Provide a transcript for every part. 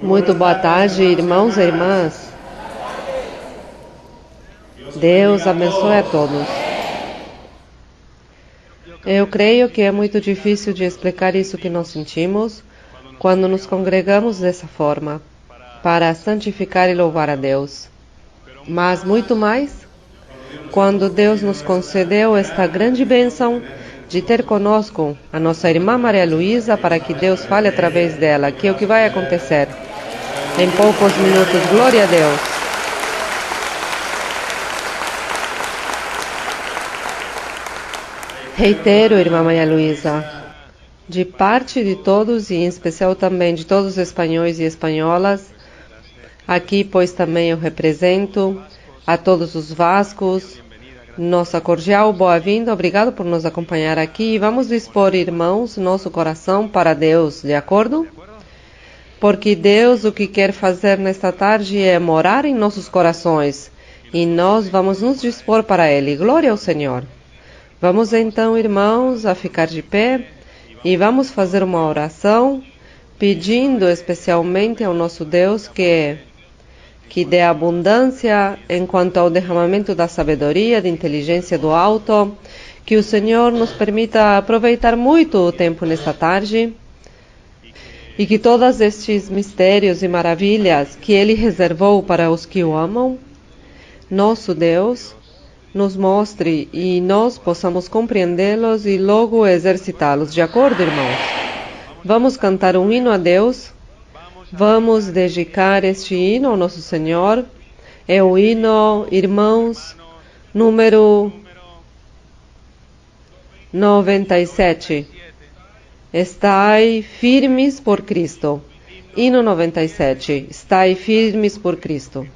Muito boa tarde, irmãos e irmãs. Deus abençoe a todos. Eu creio que é muito difícil de explicar isso que nós sentimos quando nos congregamos dessa forma, para santificar e louvar a Deus. Mas muito mais, quando Deus nos concedeu esta grande bênção de ter conosco a nossa irmã Maria Luísa, para que Deus fale através dela, que é o que vai acontecer em poucos minutos. Glória a Deus. Reitero, irmã Maria Luísa, de parte de todos e em especial também de todos os espanhóis e espanholas, aqui pois também eu represento a todos os vascos, nossa cordial boa-vinda, obrigado por nos acompanhar aqui e vamos dispor, irmãos, nosso coração para Deus, de acordo? Porque Deus o que quer fazer nesta tarde é morar em nossos corações e nós vamos nos dispor para Ele. Glória ao Senhor. Vamos então, irmãos, a ficar de pé e vamos fazer uma oração pedindo especialmente ao nosso Deus que dê abundância enquanto ao derramamento da sabedoria, da inteligência do alto, que o Senhor nos permita aproveitar muito o tempo nesta tarde e que todos estes mistérios e maravilhas que Ele reservou para os que o amam, nosso Deus, nos mostre e nós possamos compreendê-los e logo exercitá-los. De acordo, irmãos? Vamos cantar um hino a Deus. Vamos dedicar este hino ao nosso Senhor. É o hino, irmãos, número 97. Estai firmes por Cristo. Hino 97. Estai firmes por Cristo.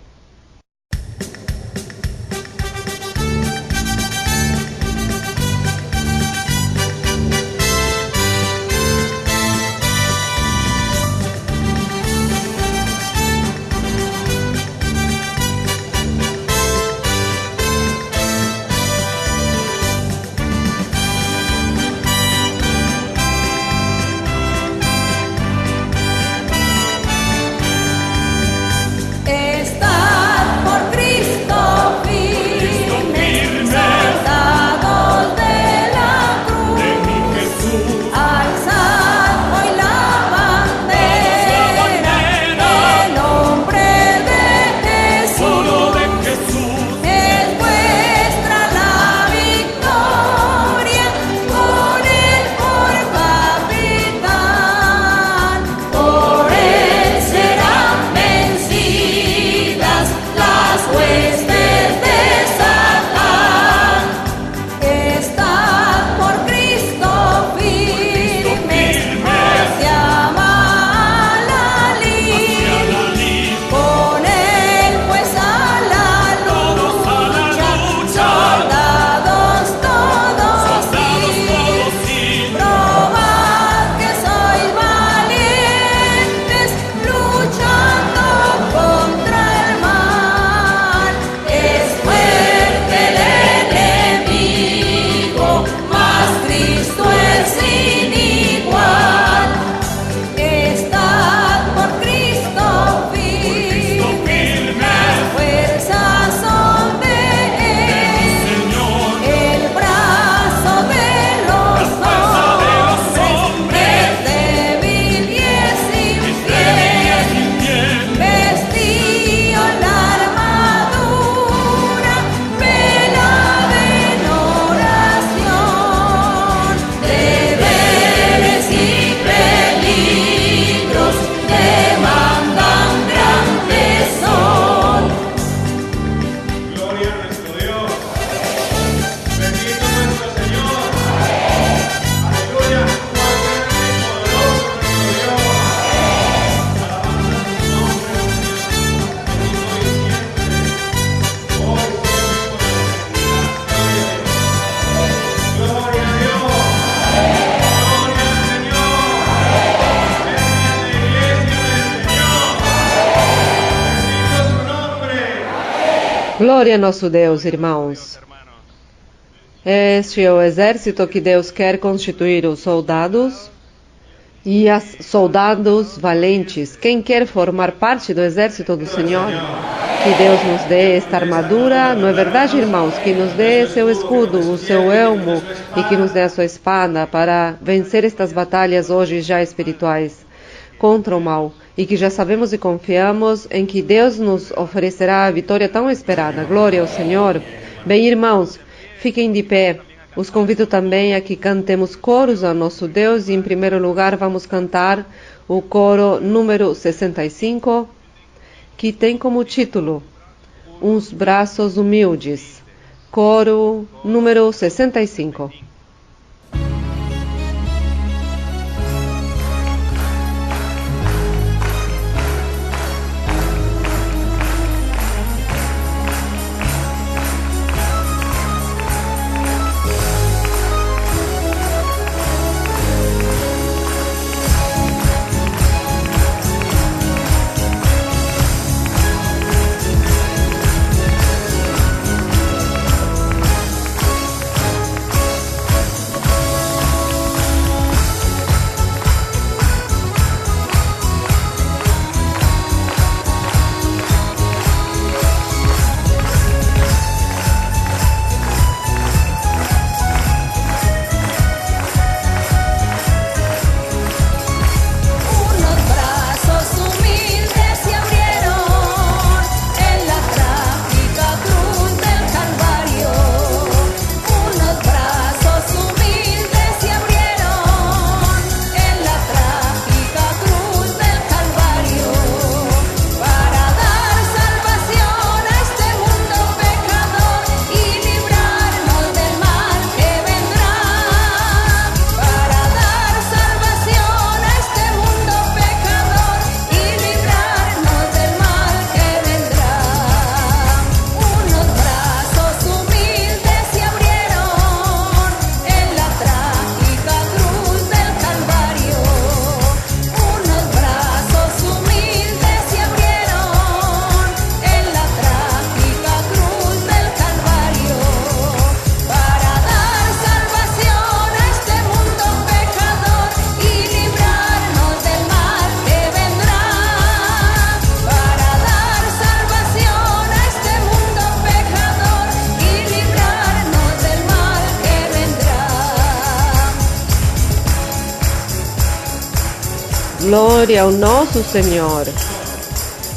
Glória a nosso Deus, irmãos. Este é o exército que Deus quer constituir os soldados e as soldados valentes. Quem quer formar parte do exército do Senhor? Que Deus nos dê esta armadura, não é verdade, irmãos? Que nos dê seu escudo, o seu elmo e que nos dê a sua espada para vencer estas batalhas hoje já espirituais contra o mal. E que já sabemos e confiamos em que Deus nos oferecerá a vitória tão esperada. Glória ao Senhor. Bem, irmãos, fiquem de pé. Os convido também a que cantemos coros ao nosso Deus e, em primeiro lugar, vamos cantar o coro número 65, que tem como título Uns Braços Humildes. Coro número 65. Glória ao nosso Senhor.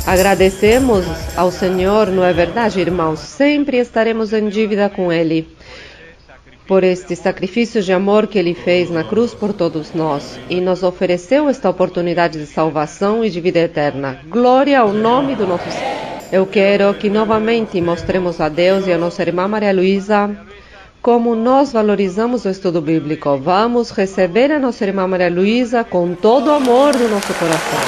Agradecemos ao Senhor, não é verdade, irmãos? Sempre estaremos em dívida com Ele, por este sacrifício de amor que Ele fez na cruz por todos nós e nos ofereceu esta oportunidade de salvação e de vida eterna. Glória ao nome do nosso Senhor. Eu quero que novamente mostremos a Deus e a nossa irmã Maria Luísa como nós valorizamos o estudo bíblico. Vamos receber a nossa irmã Maria Luísa com todo o amor do nosso coração.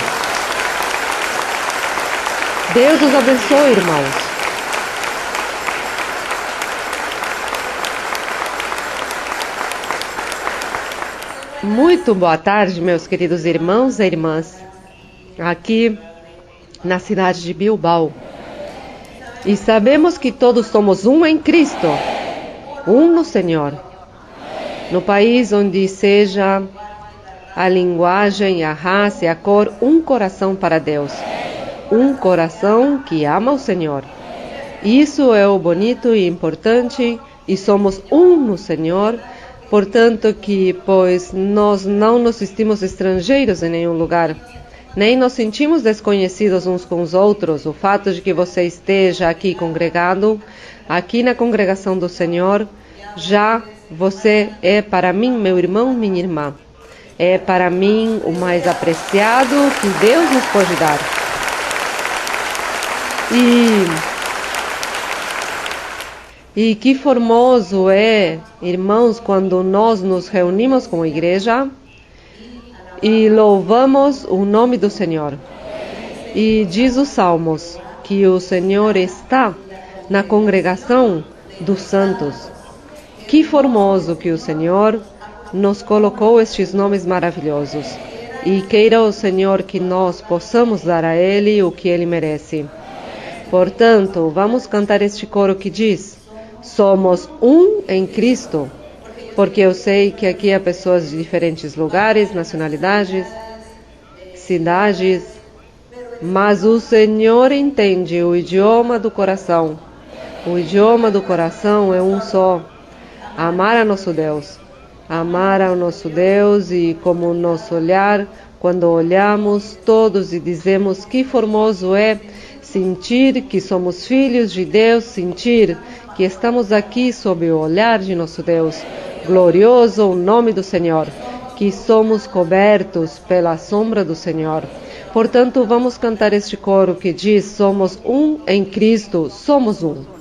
Deus os abençoe, irmãos. Muito boa tarde, meus queridos irmãos e irmãs, aqui na cidade de Bilbao. E sabemos que todos somos um em Cristo, um no Senhor. No país onde seja a linguagem, a raça e a cor, um coração para Deus. Um coração que ama o Senhor. Isso é o bonito e importante, e somos um no Senhor, portanto que, pois, nós não nos sentimos estrangeiros em nenhum lugar, nem nos sentimos desconhecidos uns com os outros. O fato de que você esteja aqui congregado, aqui na congregação do Senhor, já você é para mim, meu irmão, minha irmã. É para mim o mais apreciado que Deus nos pode dar. E que formoso é, irmãos, quando nós nos reunimos com a igreja e louvamos o nome do Senhor. E diz os Salmos que o Senhor está na congregação dos santos. Que formoso que o Senhor nos colocou estes nomes maravilhosos. E queira o Senhor que nós possamos dar a Ele o que Ele merece. Portanto, vamos cantar este coro que diz: somos um em Cristo. porque eu sei que aqui há pessoas de diferentes lugares, nacionalidades, cidades, mas o Senhor entende o idioma do coração. O idioma do coração é um só: amar a nosso Deus. Amar ao nosso Deus, e como o nosso olhar, quando olhamos todos e dizemos que formoso é sentir que somos filhos de Deus, sentir que estamos aqui sob o olhar de nosso Deus. Glorioso o nome do Senhor, que somos cobertos pela sombra do Senhor. Portanto, vamos cantar este coro que diz: somos um em Cristo, somos um.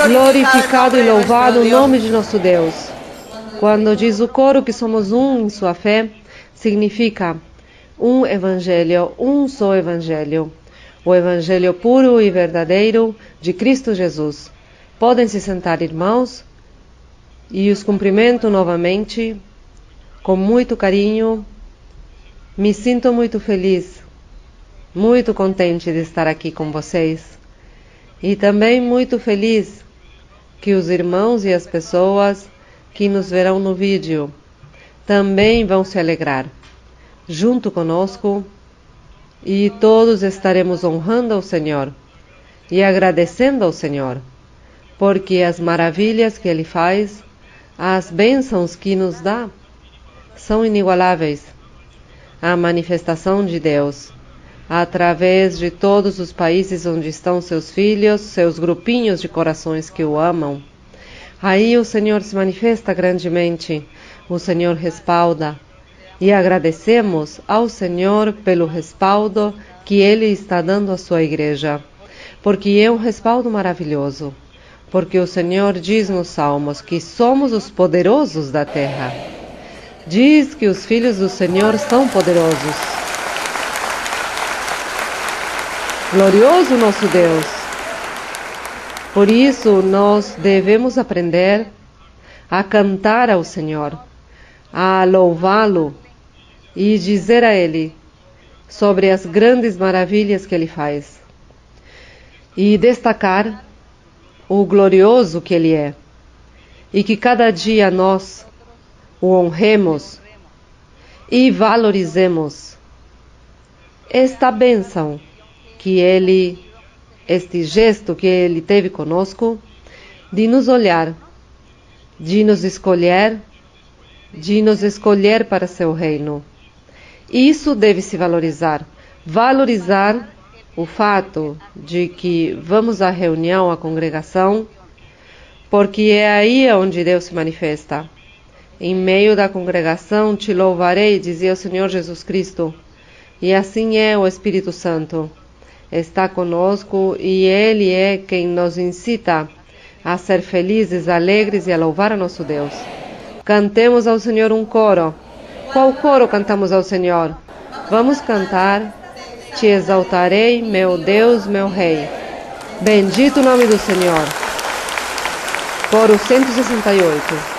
Glorificado e louvado o nome de nosso Deus. Quando diz o coro que somos um em sua fé, significa um evangelho, um só evangelho. O evangelho puro e verdadeiro de Cristo Jesus. Podem se sentar, irmãos, e os cumprimento novamente, com muito carinho. Me sinto muito feliz, muito contente de estar aqui com vocês. E também muito feliz que os irmãos e as pessoas que nos verão no vídeo também vão se alegrar junto conosco, e todos estaremos honrando ao Senhor e agradecendo ao Senhor, porque as maravilhas que Ele faz, as bênçãos que nos dá, são inigualáveis. A manifestação de Deus através de todos os países onde estão seus filhos, seus grupinhos de corações que o amam. Aí o Senhor se manifesta grandemente, o Senhor respalda, e agradecemos ao Senhor pelo respaldo que Ele está dando à sua igreja, porque é um respaldo maravilhoso, porque o Senhor diz nos Salmos que somos os poderosos da terra. Diz que os filhos do Senhor são poderosos. Glorioso nosso Deus. Por isso nós devemos aprender a cantar ao Senhor, a louvá-lo e dizer a Ele sobre as grandes maravilhas que Ele faz. E destacar o glorioso que Ele é. E que cada dia nós o honremos e valorizemos esta bênção que Ele este gesto que Ele teve conosco, de nos olhar, de nos escolher para seu reino. Isso deve se valorizar. Valorizar o fato de que vamos à reunião, à congregação, porque é aí onde Deus se manifesta. Em meio da congregação te louvarei, dizia o Senhor Jesus Cristo. E assim é o Espírito Santo. Está conosco e Ele é quem nos incita a ser felizes, alegres e a louvar a nosso Deus. Cantemos ao Senhor um coro. Qual coro cantamos ao Senhor? Vamos cantar. Te exaltarei, meu Deus, meu Rei. Bendito o nome do Senhor. Coro 168.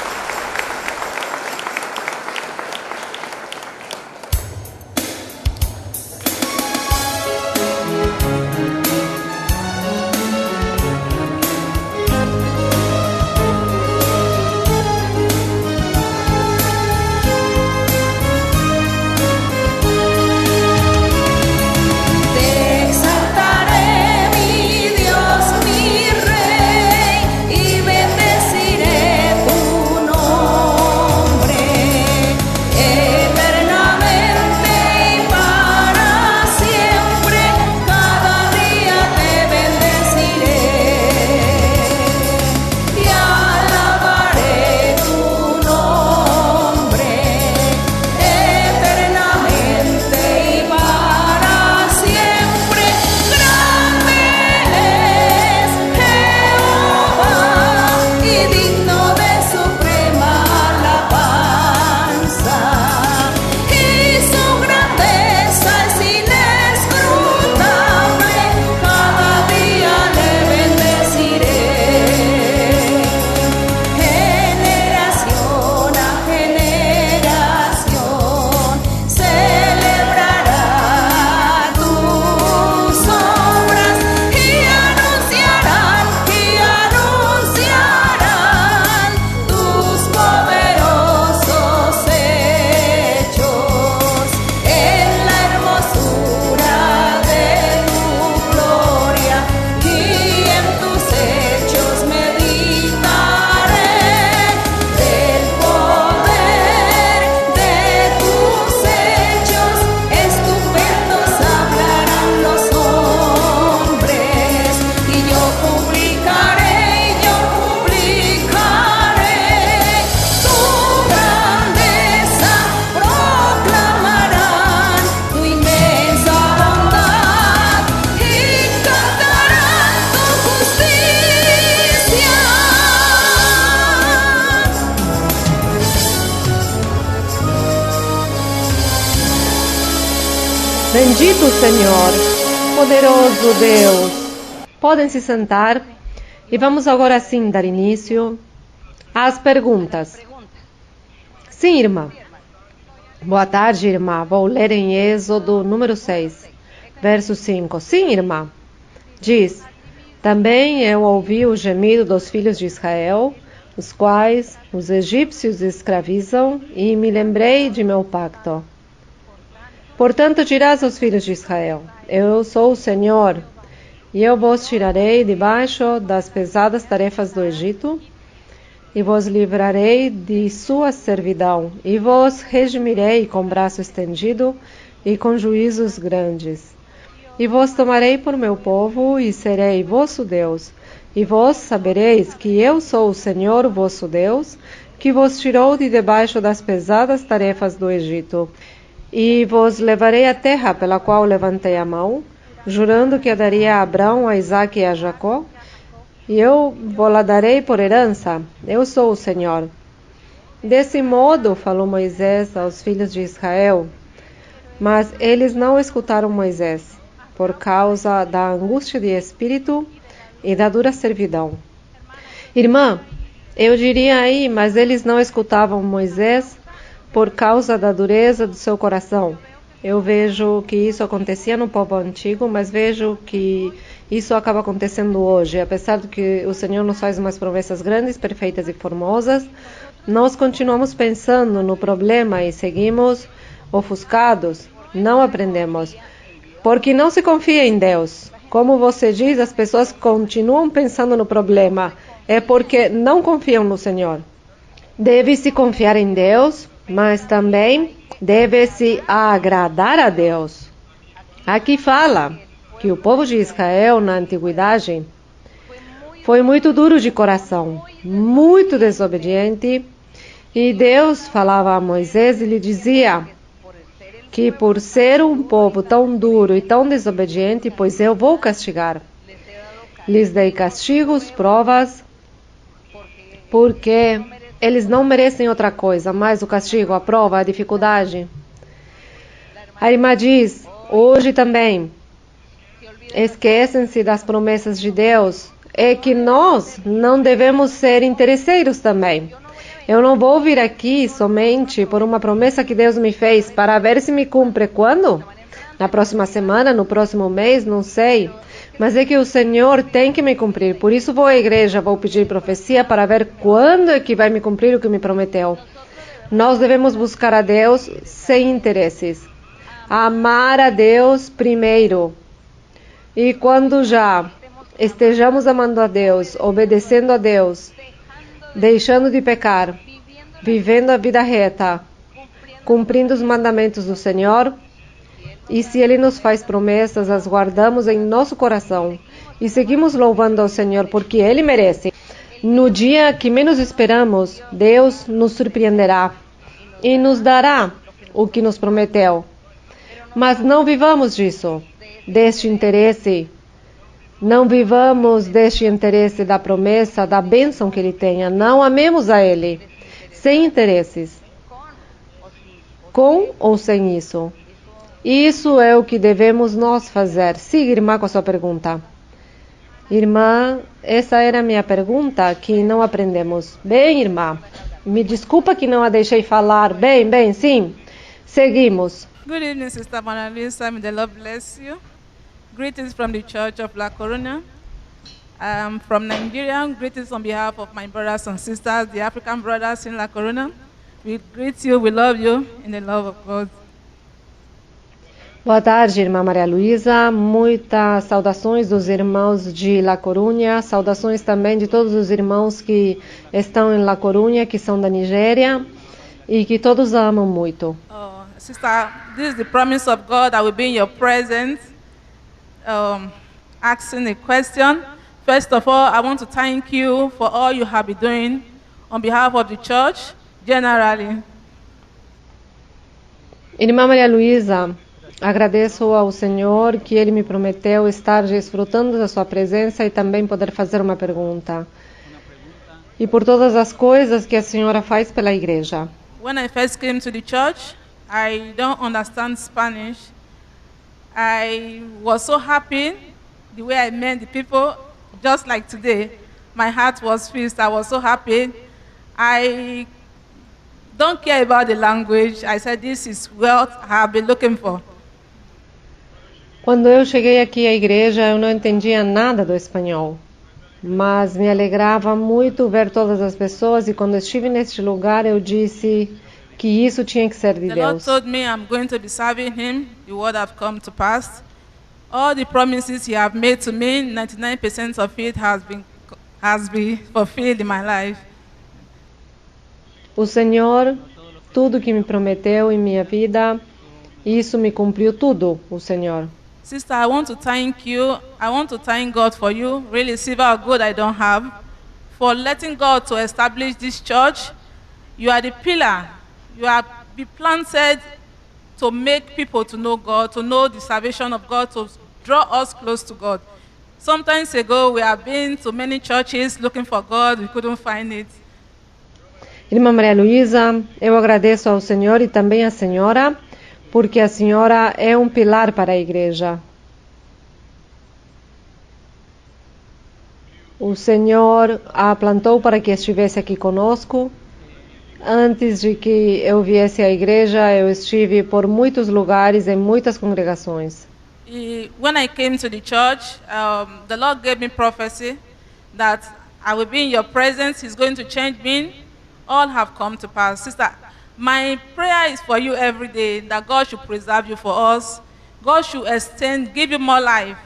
Bendito o Senhor, poderoso Deus. Podem se sentar e vamos agora sim dar início às perguntas. Sim, irmã. Boa tarde, irmã. Vou ler em Êxodo número 6, verso 5. Sim, irmã. Diz: também eu ouvi o gemido dos filhos de Israel, os quais os egípcios escravizam, e me lembrei de meu pacto. Portanto dirás aos filhos de Israel: eu sou o Senhor, e eu vos tirarei debaixo das pesadas tarefas do Egito, e vos livrarei de sua servidão, e vos redimirei com braço estendido e com juízos grandes. E vos tomarei por meu povo, e serei vosso Deus, e vós sabereis que eu sou o Senhor vosso Deus, que vos tirou de debaixo das pesadas tarefas do Egito. E vos levarei à terra pela qual levantei a mão, jurando que a daria a Abrão, a Isaque e a Jacó, e eu vos darei por herança. Eu sou o Senhor. Desse modo falou Moisés aos filhos de Israel, mas eles não escutaram Moisés, por causa da angústia de espírito e da dura servidão. Irmã, eu diria aí, mas eles não escutavam Moisés por causa da dureza do seu coração. Eu vejo que isso acontecia no povo antigo, mas vejo que isso acaba acontecendo hoje. Apesar de que o Senhor nos faz umas promessas grandes, perfeitas e formosas, nós continuamos pensando no problema e seguimos ofuscados, não aprendemos. Porque não se confia em Deus. Como você diz, as pessoas continuam pensando no problema. É porque não confiam no Senhor. Deve-se confiar em Deus, mas também deve-se agradar a Deus. Aqui fala que o povo de Israel, na antiguidade, foi muito duro de coração, muito desobediente, e Deus falava a Moisés e lhe dizia que por ser um povo tão duro e tão desobediente, pois eu vou castigar. Lhes dei castigos, provas, porque eles não merecem outra coisa, mais o castigo, a prova, a dificuldade. A irmã diz, hoje também, esquecem-se das promessas de Deus, é que nós não devemos ser interesseiros também. Eu não vou vir aqui somente por uma promessa que Deus me fez para ver se me cumpre quando? Na próxima semana, no próximo mês, não sei. Mas é que o Senhor tem que me cumprir. Por isso vou à igreja, vou pedir profecia para ver quando é que vai me cumprir o que me prometeu. Nós devemos buscar a Deus sem interesses. Amar a Deus primeiro. E quando já estejamos amando a Deus, obedecendo a Deus, deixando de pecar, vivendo a vida reta, cumprindo os mandamentos do Senhor, e se Ele nos faz promessas, as guardamos em nosso coração e seguimos louvando ao Senhor porque Ele merece. No dia que menos esperamos, Deus nos surpreenderá e nos dará o que nos prometeu. Mas não vivamos disso, deste interesse. Não vivamos deste interesse da promessa, da bênção que Ele tenha. Não amemos a Ele, sem interesses, com ou sem isso. Isso é o que devemos nós fazer. Siga, irmã, com a sua pergunta. Irmã, essa era a minha pergunta que não aprendemos. Bem, irmã, me desculpa que não a deixei falar. Bem, sim. Seguimos. Good evening, Sister Maria Luisa. May the Lord bless you. Greetings from the Church of La Corona. I'm from Nigeria. Greetings on behalf of my brothers and sisters, the African brothers in La Corona. We greet you, we love you in the love of God. Boa tarde, irmã Maria Luisa. Muitas saudações dos irmãos de La Corunha. Saudações também de todos os irmãos que estão em La Corunha, que são da Nigéria, e que todos a amam muito. Sister, this is the promise of God that will be in your presence. Asking a question. First of all, I want to thank you for all you have been doing on behalf of the church, generally. Irmã Maria Luisa, agradeço ao Senhor que Ele me prometeu estar desfrutando da sua presença e também poder fazer uma pergunta. E por todas as coisas que a senhora faz pela igreja. When I first came to the church, I don't understand Spanish. I was so happy the way I met the people, just like today. My heart was filled. I was so happy. I don't care about the language. I said, this is what I have been looking for. Quando eu cheguei aqui à igreja, eu não entendia nada do espanhol. Mas me alegrava muito ver todas as pessoas e quando estive neste lugar, eu disse que isso tinha que ser de Deus. The Lord Deus. told me I'm going to be serving Him. The word have come to pass. All the promises He have made to me, 99% of it has been fulfilled in my life. O Senhor, tudo que me prometeu em minha vida, isso me cumpriu tudo, o Senhor. Sister, I want to thank you. I want to thank God for you. Really, silver or gold I don't have. For letting God to establish this church. You are the pillar. You are be planted to make people to know God, to know the salvation of God, to draw us close to God. Sometimes ago, we have been to many churches looking for God. We couldn't find it. Irmã Maria Luisa, eu agradeço ao Senhor e também à senhora, porque a senhora é um pilar para a igreja. O Senhor a plantou para que estivesse aqui conosco. Antes de que eu viesse à igreja, eu estive por muitos lugares, em muitas congregações. When I came to the church, the Lord gave me prophecy that I will be in your presence. He's going to change me. All have come to pass. Sister, my prayer is for you every day, that God should preserve you for us. God should extend, give you more life.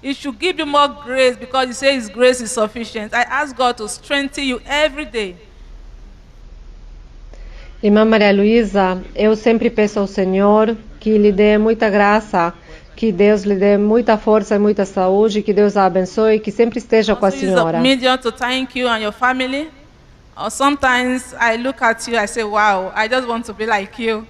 He should give you more grace because He says His grace is sufficient. I ask God to strengthen you every day. Irmã Maria Luísa, eu sempre peço ao Senhor que lhe dê muita graça, que Deus lhe dê muita força e muita saúde, que Deus a abençoe e que sempre esteja com a Also use senhora. the medium to thank you and your family. Or sometimes I look at you, I say, wow, I just want to be like you.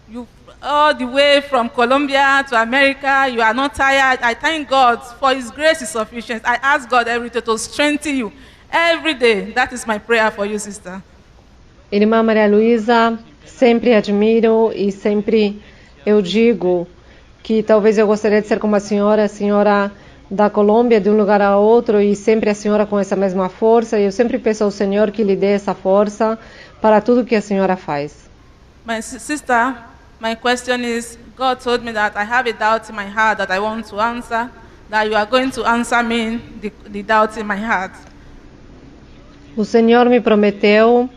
You all the way from Colombia to America, you are not tired. I thank God for His grace is sufficient. I ask God every day to strengthen you every day. That is my prayer for you, sister. Irmã Maria Luísa, sempre admiro e sempre eu digo que talvez eu gostaria de ser como a senhora da Colômbia, de um lugar a outro, e sempre a senhora com essa mesma força. E eu sempre peço ao Senhor que lhe dê essa força para tudo que a senhora faz. My sister, my question is, God told me that I have a doubt in my heart that I want to answer, that you are going to answer me the doubt in my heart. O Senhor me prometeu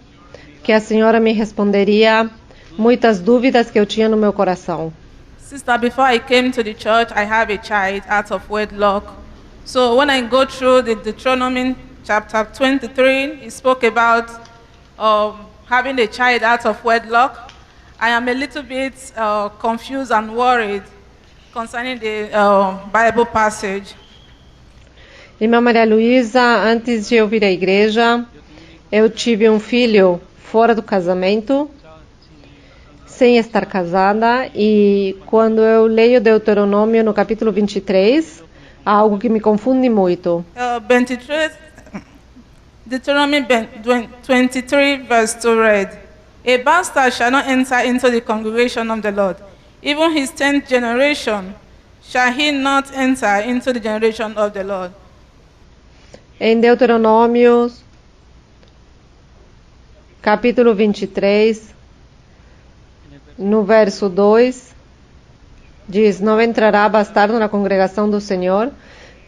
que a senhora me responderia muitas dúvidas que eu tinha no meu coração. Sister, before I came to the church, I have a child out of wedlock. So when I go through the Deuteronomy chapter 23, it spoke about having a child out of wedlock. I am a little bit confused and worried concerning the Bible passage. Irmã Maria Luísa, antes de eu vir à igreja, eu tive um filho fora do casamento, sem estar casada, e quando eu leio Deuteronômio no capítulo 23, há algo que me confunde muito. Deuteronomy 23 verse 2 read, a bastard shall not enter into the congregation of the Lord. Even his 10th generation shall he not enter into the generation of the Lord. Em Deuteronômio, capítulo 23, no verso 2, diz: não entrará bastardo na congregação do Senhor,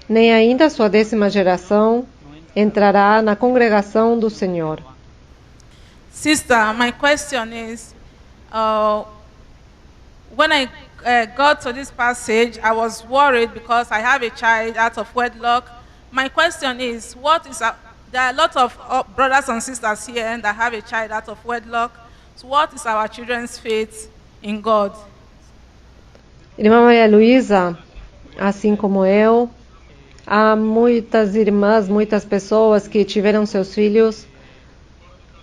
nem ainda a sua 10ª geração entrará na congregação do Senhor. Sister, my question is, when I got to this passage, I was worried because I have a child out of wedlock. My question is, there are a lot of brothers and sisters here that have a child out of wedlock. So what is our children's faith in God? Irmã Maria Luísa, assim como eu, há muitas irmãs, muitas pessoas que tiveram seus filhos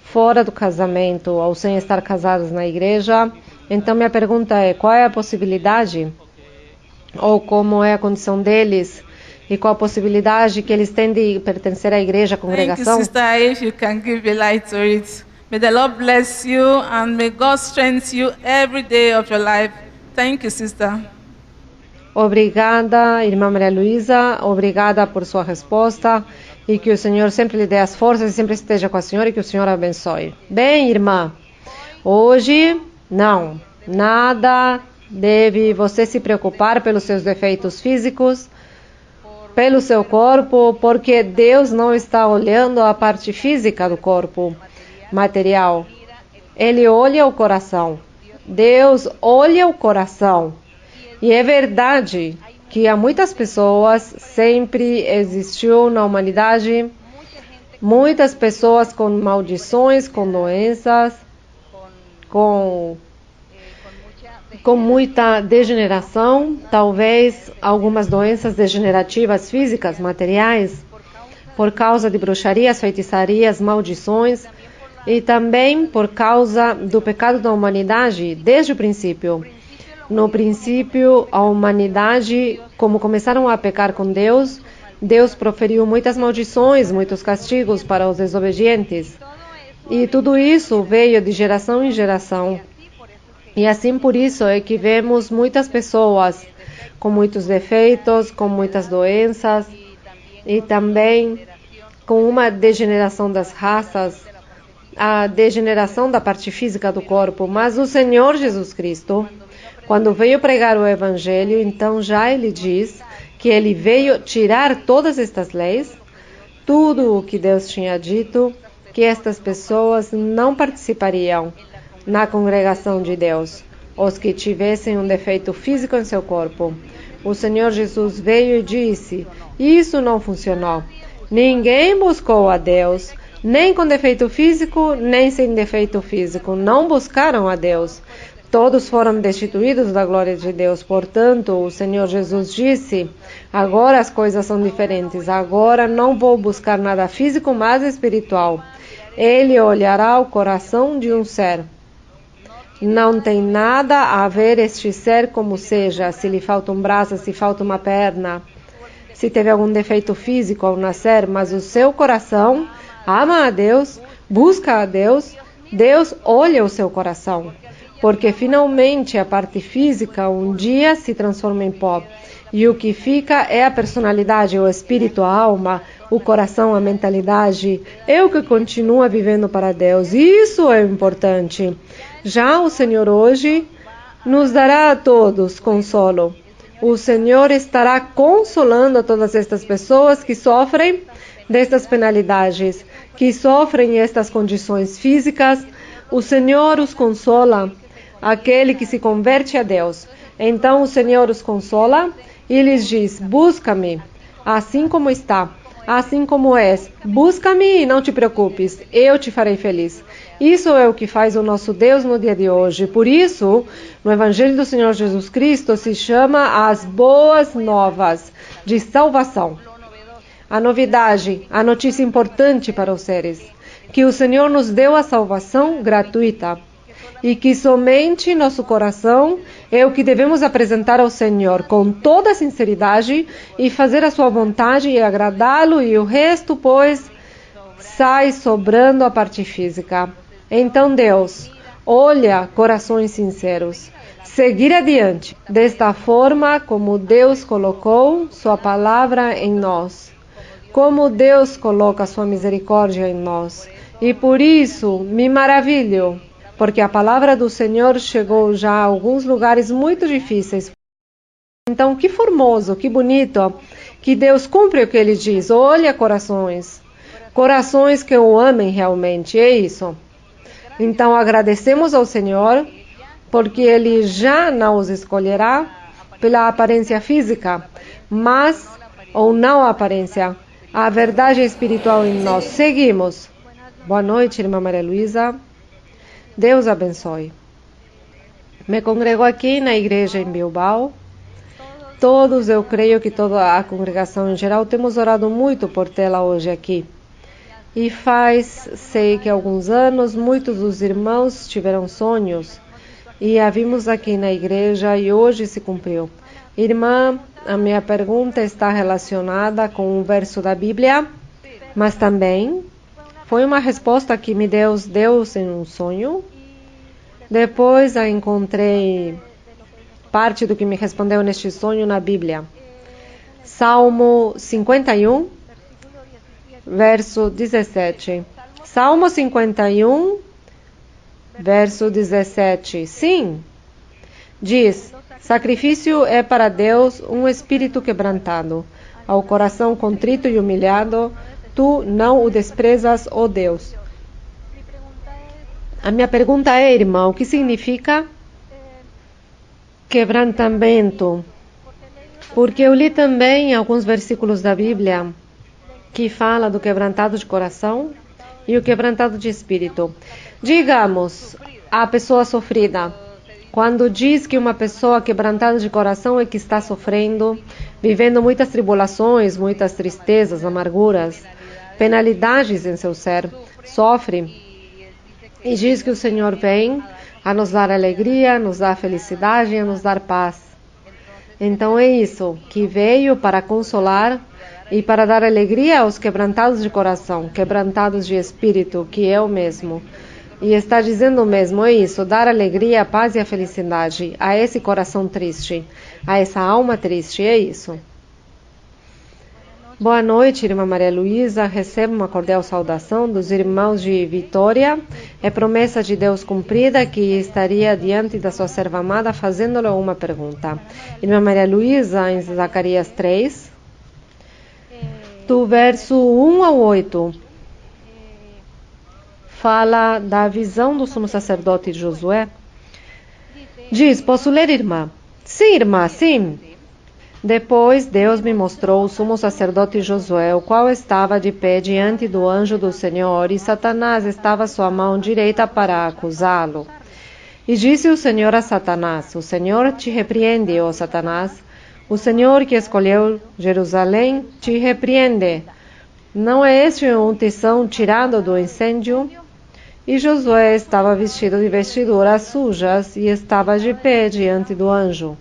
fora do casamento ou sem estar casadas na igreja. Então minha pergunta é, qual é a possibilidade ou como é a condição deles e qual a possibilidade que eles têm de pertencer à igreja, à congregação? Thank you, sister, if you can give a light to it. May the Lord bless you and may God strengthen you every day of your life. Thank you, sister. Obrigada, irmã Maria Luísa, obrigada por sua resposta e que o Senhor sempre lhe dê as forças e sempre esteja com a senhora e que o Senhor a abençoe. Bem, irmã, hoje nada deve você se preocupar pelos seus defeitos físicos, pelo seu corpo, porque Deus não está olhando a parte física do corpo material. Ele olha o coração. Deus olha o coração. E é verdade que há muitas pessoas, sempre existiu na humanidade, muitas pessoas com maldições, com doenças, com muita degeneração, talvez algumas doenças degenerativas físicas, materiais, por causa de bruxarias, feitiçarias, maldições, e também por causa do pecado da humanidade desde o princípio. No princípio, a humanidade, como começaram a pecar com Deus, Deus proferiu muitas maldições, muitos castigos para os desobedientes. E tudo isso veio de geração em geração. E assim por isso é que vemos muitas pessoas com muitos defeitos, com muitas doenças e também com uma degeneração das raças, a degeneração da parte física do corpo. Mas o Senhor Jesus Cristo, quando veio pregar o Evangelho, então já ele diz que ele veio tirar todas estas leis, tudo o que Deus tinha dito, que estas pessoas não participariam na congregação de Deus, os que tivessem um defeito físico em seu corpo, O Senhor Jesus veio e disse: isso não funcionou. Ninguém buscou a Deus, nem com defeito físico, nem sem defeito físico. Não buscaram a Deus. Todos foram destituídos da glória de Deus. Portanto, o Senhor Jesus disse: agora as coisas são diferentes. Agora não vou buscar nada físico, mas espiritual. Ele olhará o coração de um ser. Não tem nada a ver este ser como seja, se lhe falta um braço, se falta uma perna, se teve algum defeito físico ao nascer, mas o seu coração ama a Deus, busca a Deus, Deus olha o seu coração. Porque finalmente a parte física um dia se transforma em pó. E o que fica é a personalidade, o espírito, a alma, o coração, a mentalidade. É o que continua vivendo para Deus. Isso é importante. Já o Senhor hoje nos dará a todos consolo. O Senhor estará consolando todas estas pessoas que sofrem destas penalidades, que sofrem estas condições físicas. O Senhor os consola. Aquele que se converte a Deus. Então o Senhor os consola e lhes diz: busca-me, assim como está, assim como és. Busca-me e não te preocupes, eu te farei feliz. Isso é o que faz o nosso Deus no dia de hoje. Por isso, no Evangelho do Senhor Jesus Cristo se chama as boas novas de salvação. A novidade, a notícia importante para os seres, que o Senhor nos deu a salvação gratuita. E que somente nosso coração é o que devemos apresentar ao Senhor com toda a sinceridade e fazer a sua vontade e agradá-lo, e o resto, pois, sai sobrando a parte física. Então Deus olha corações sinceros. Seguir adiante, desta forma como Deus colocou sua palavra em nós, como Deus coloca sua misericórdia em nós. E por isso me maravilho, porque a palavra do Senhor chegou já a alguns lugares muito difíceis. Então, que formoso, que bonito, que Deus cumpre o que Ele diz. Olha corações, corações que o amem realmente, é isso. Então, agradecemos ao Senhor, porque Ele já não os escolherá pela aparência física, mas, ou não a aparência, a verdade espiritual em nós. Seguimos. Boa noite, irmã Maria Luísa. Deus abençoe. Me congrego aqui na igreja em Bilbao. Todos, eu creio que toda a congregação em geral, temos orado muito por tê-la hoje aqui. E sei que há alguns anos, muitos dos irmãos tiveram sonhos e a vimos aqui na igreja e hoje se cumpriu. Irmã, a minha pergunta está relacionada com um verso da Bíblia, mas também foi uma resposta que me Deus deu em um sonho. Depois a encontrei parte do que me respondeu neste sonho na Bíblia. Salmo 51, verso 17. Salmo 51, verso 17. Sim, diz: sacrifício é para Deus um espírito quebrantado. Ao coração contrito e humilhado, tu não o desprezas, ó Deus. A minha pergunta é, irmão, o que significa quebrantamento? Porque eu li também alguns versículos da Bíblia que fala do quebrantado de coração e o quebrantado de espírito. Digamos, a pessoa sofrida, quando diz que uma pessoa quebrantada de coração é que está sofrendo, vivendo muitas tribulações, muitas tristezas, amarguras, penalidades em seu ser, sofre, e diz que o Senhor vem a nos dar alegria, a nos dar felicidade, a nos dar paz. Então é isso, que veio para consolar e para dar alegria aos quebrantados de coração, quebrantados de espírito, que é o mesmo. E está dizendo o mesmo, é isso, dar alegria, a paz e a felicidade a esse coração triste, a essa alma triste, é isso. Boa noite, irmã Maria Luísa. Receba uma cordial saudação dos irmãos de Vitória. É promessa de Deus cumprida que estaria diante da sua serva amada fazendo-lhe uma pergunta. Irmã Maria Luísa, em Zacarias 3, do verso 1 ao 8, fala da visão do sumo sacerdote Josué. Diz: posso ler, irmã? Sim, irmã, sim. Depois Deus me mostrou o sumo sacerdote Josué, o qual estava de pé diante do anjo do Senhor, e Satanás estava à sua mão direita para acusá-lo. E disse o Senhor a Satanás: O Senhor te repreende, ó Satanás. O Senhor que escolheu Jerusalém te repreende. Não é este um tição tirado do incêndio? E Josué estava vestido de vestiduras sujas e estava de pé diante do anjo.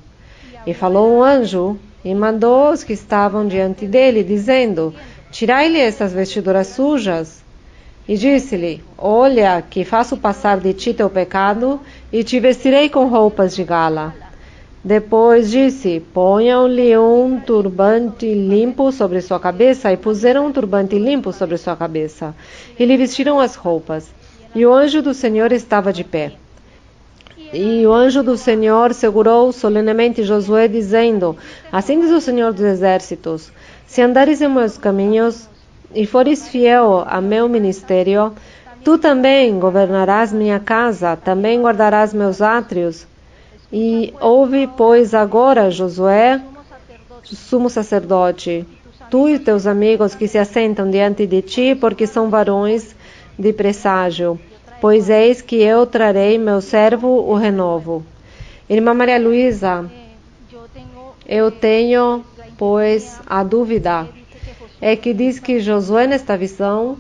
E falou o anjo e mandou os que estavam diante dele, dizendo: Tirai-lhe estas vestiduras sujas. E disse-lhe: Olha, que faço passar de ti teu pecado, e te vestirei com roupas de gala. Depois disse: Ponham-lhe um turbante limpo sobre sua cabeça. E puseram um turbante limpo sobre sua cabeça. E lhe vestiram as roupas. E o anjo do Senhor estava de pé. E o anjo do Senhor segurou solenemente Josué, dizendo: Assim diz o Senhor dos Exércitos: Se andares em meus caminhos e fores fiel a meu ministério, tu também governarás minha casa, também guardarás meus átrios. E ouve, pois, agora, Josué, sumo sacerdote, tu e teus amigos que se assentam diante de ti, porque são varões de presságio, pois eis que eu trarei meu servo o renovo. Irmã Maria Luísa, eu tenho, pois, a dúvida. É que diz que Josué, nesta visão,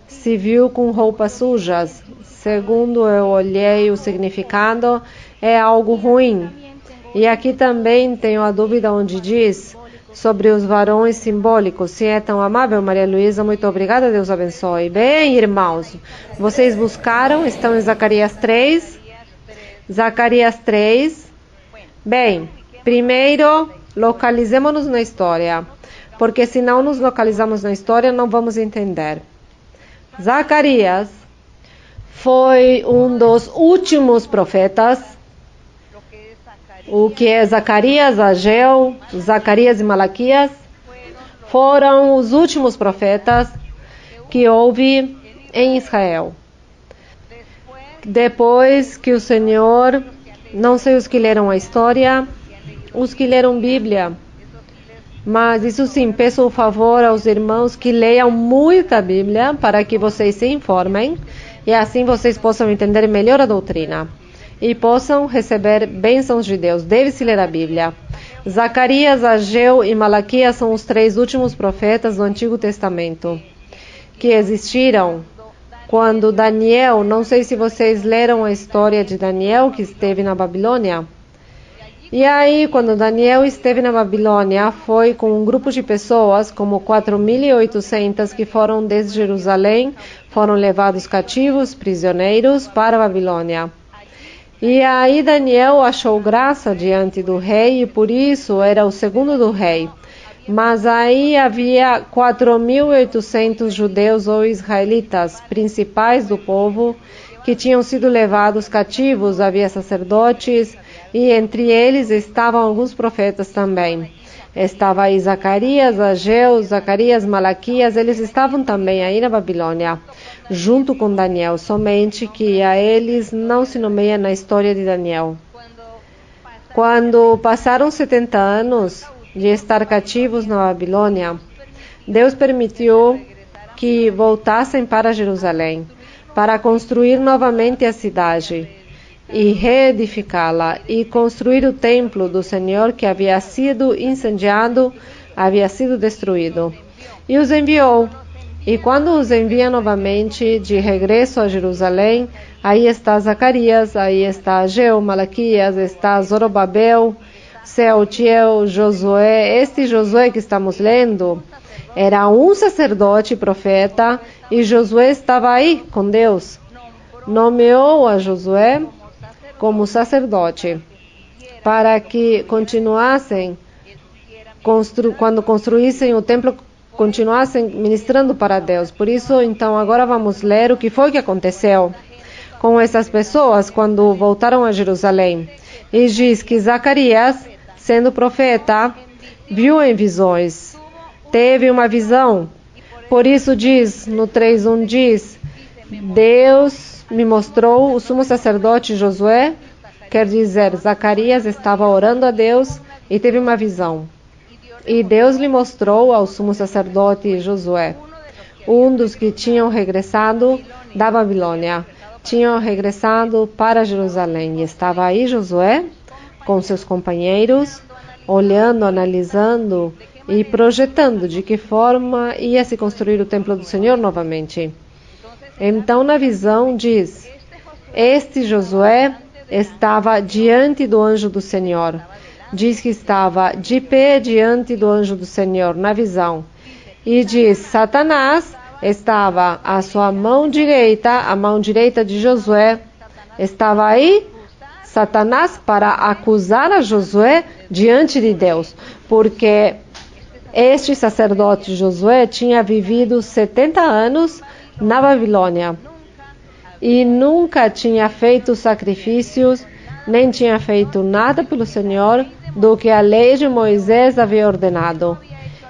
se viu com roupas sujas. Segundo eu olhei o significado, é algo ruim. E aqui também tenho a dúvida onde diz sobre os varões simbólicos. Se é tão amável, Maria Luísa, muito obrigada, Deus abençoe. Bem, irmãos, vocês buscaram, estão em Zacarias 3. Zacarias 3. Bem, primeiro, localizemos-nos na história, porque se não nos localizamos na história, não vamos entender. Zacarias foi um dos últimos profetas. O que é Zacarias, Ageu, Zacarias e Malaquias foram os últimos profetas que houve em Israel. Depois que o Senhor, não sei os que leram a história, os que leram Bíblia, mas isso sim, peço o favor aos irmãos que leiam muita Bíblia para que vocês se informem e assim vocês possam entender melhor a doutrina e possam receber bênçãos de Deus. Deve-se ler a Bíblia. Zacarias, Ageu e Malaquias são os 3 últimos profetas do Antigo Testamento que existiram quando Daniel, não sei se vocês leram a história de Daniel que esteve na Babilônia. E aí, quando Daniel esteve na Babilônia, foi com um grupo de pessoas, como 4.800 que foram desde Jerusalém, foram levados cativos, prisioneiros, para a Babilônia. E aí Daniel achou graça diante do rei e por isso era o segundo do rei. Mas aí havia 4.800 judeus ou israelitas, principais do povo, que tinham sido levados cativos. Havia sacerdotes e entre eles estavam alguns profetas também. Estava aí Zacarias, Ageu, Zacarias, Malaquias, eles estavam também aí na Babilônia, junto com Daniel, somente que a eles não se nomeia na história de Daniel. Quando passaram 70 anos de estar cativos na Babilônia, Deus permitiu que voltassem para Jerusalém, para construir novamente a cidade e reedificá-la e construir o templo do Senhor que havia sido incendiado, havia sido destruído. E os enviou. E quando os envia novamente de regresso a Jerusalém, aí está Zacarias, aí está Ageu, Malaquias, está Zorobabel, Sealtiel, Josué. Este Josué que estamos lendo era um sacerdote e profeta, e Josué estava aí com Deus. Nomeou a Josué como sacerdote, para que continuassem, quando construíssem o templo, continuassem ministrando para Deus. Por isso, então, agora vamos ler o que foi que aconteceu com essas pessoas quando voltaram a Jerusalém. E diz que Zacarias, sendo profeta, viu em visões, teve uma visão. Por isso diz, no 3:1 diz, Deus me mostrou o sumo sacerdote Josué, quer dizer, Zacarias estava orando a Deus e teve uma visão. E Deus lhe mostrou ao sumo sacerdote Josué, um dos que tinham regressado da Babilônia, tinham regressado para Jerusalém. E estava aí Josué com seus companheiros, olhando, analisando e projetando de que forma ia se construir o templo do Senhor novamente. Então, na visão, diz: este Josué estava diante do anjo do Senhor. Diz que estava de pé diante do anjo do Senhor, na visão. E diz: Satanás estava à sua mão direita, a mão direita de Josué. Estava aí Satanás para acusar a Josué diante de Deus, porque este sacerdote Josué tinha vivido 70 anos na Babilônia e nunca tinha feito sacrifícios, nem tinha feito nada pelo Senhor do que a lei de Moisés havia ordenado.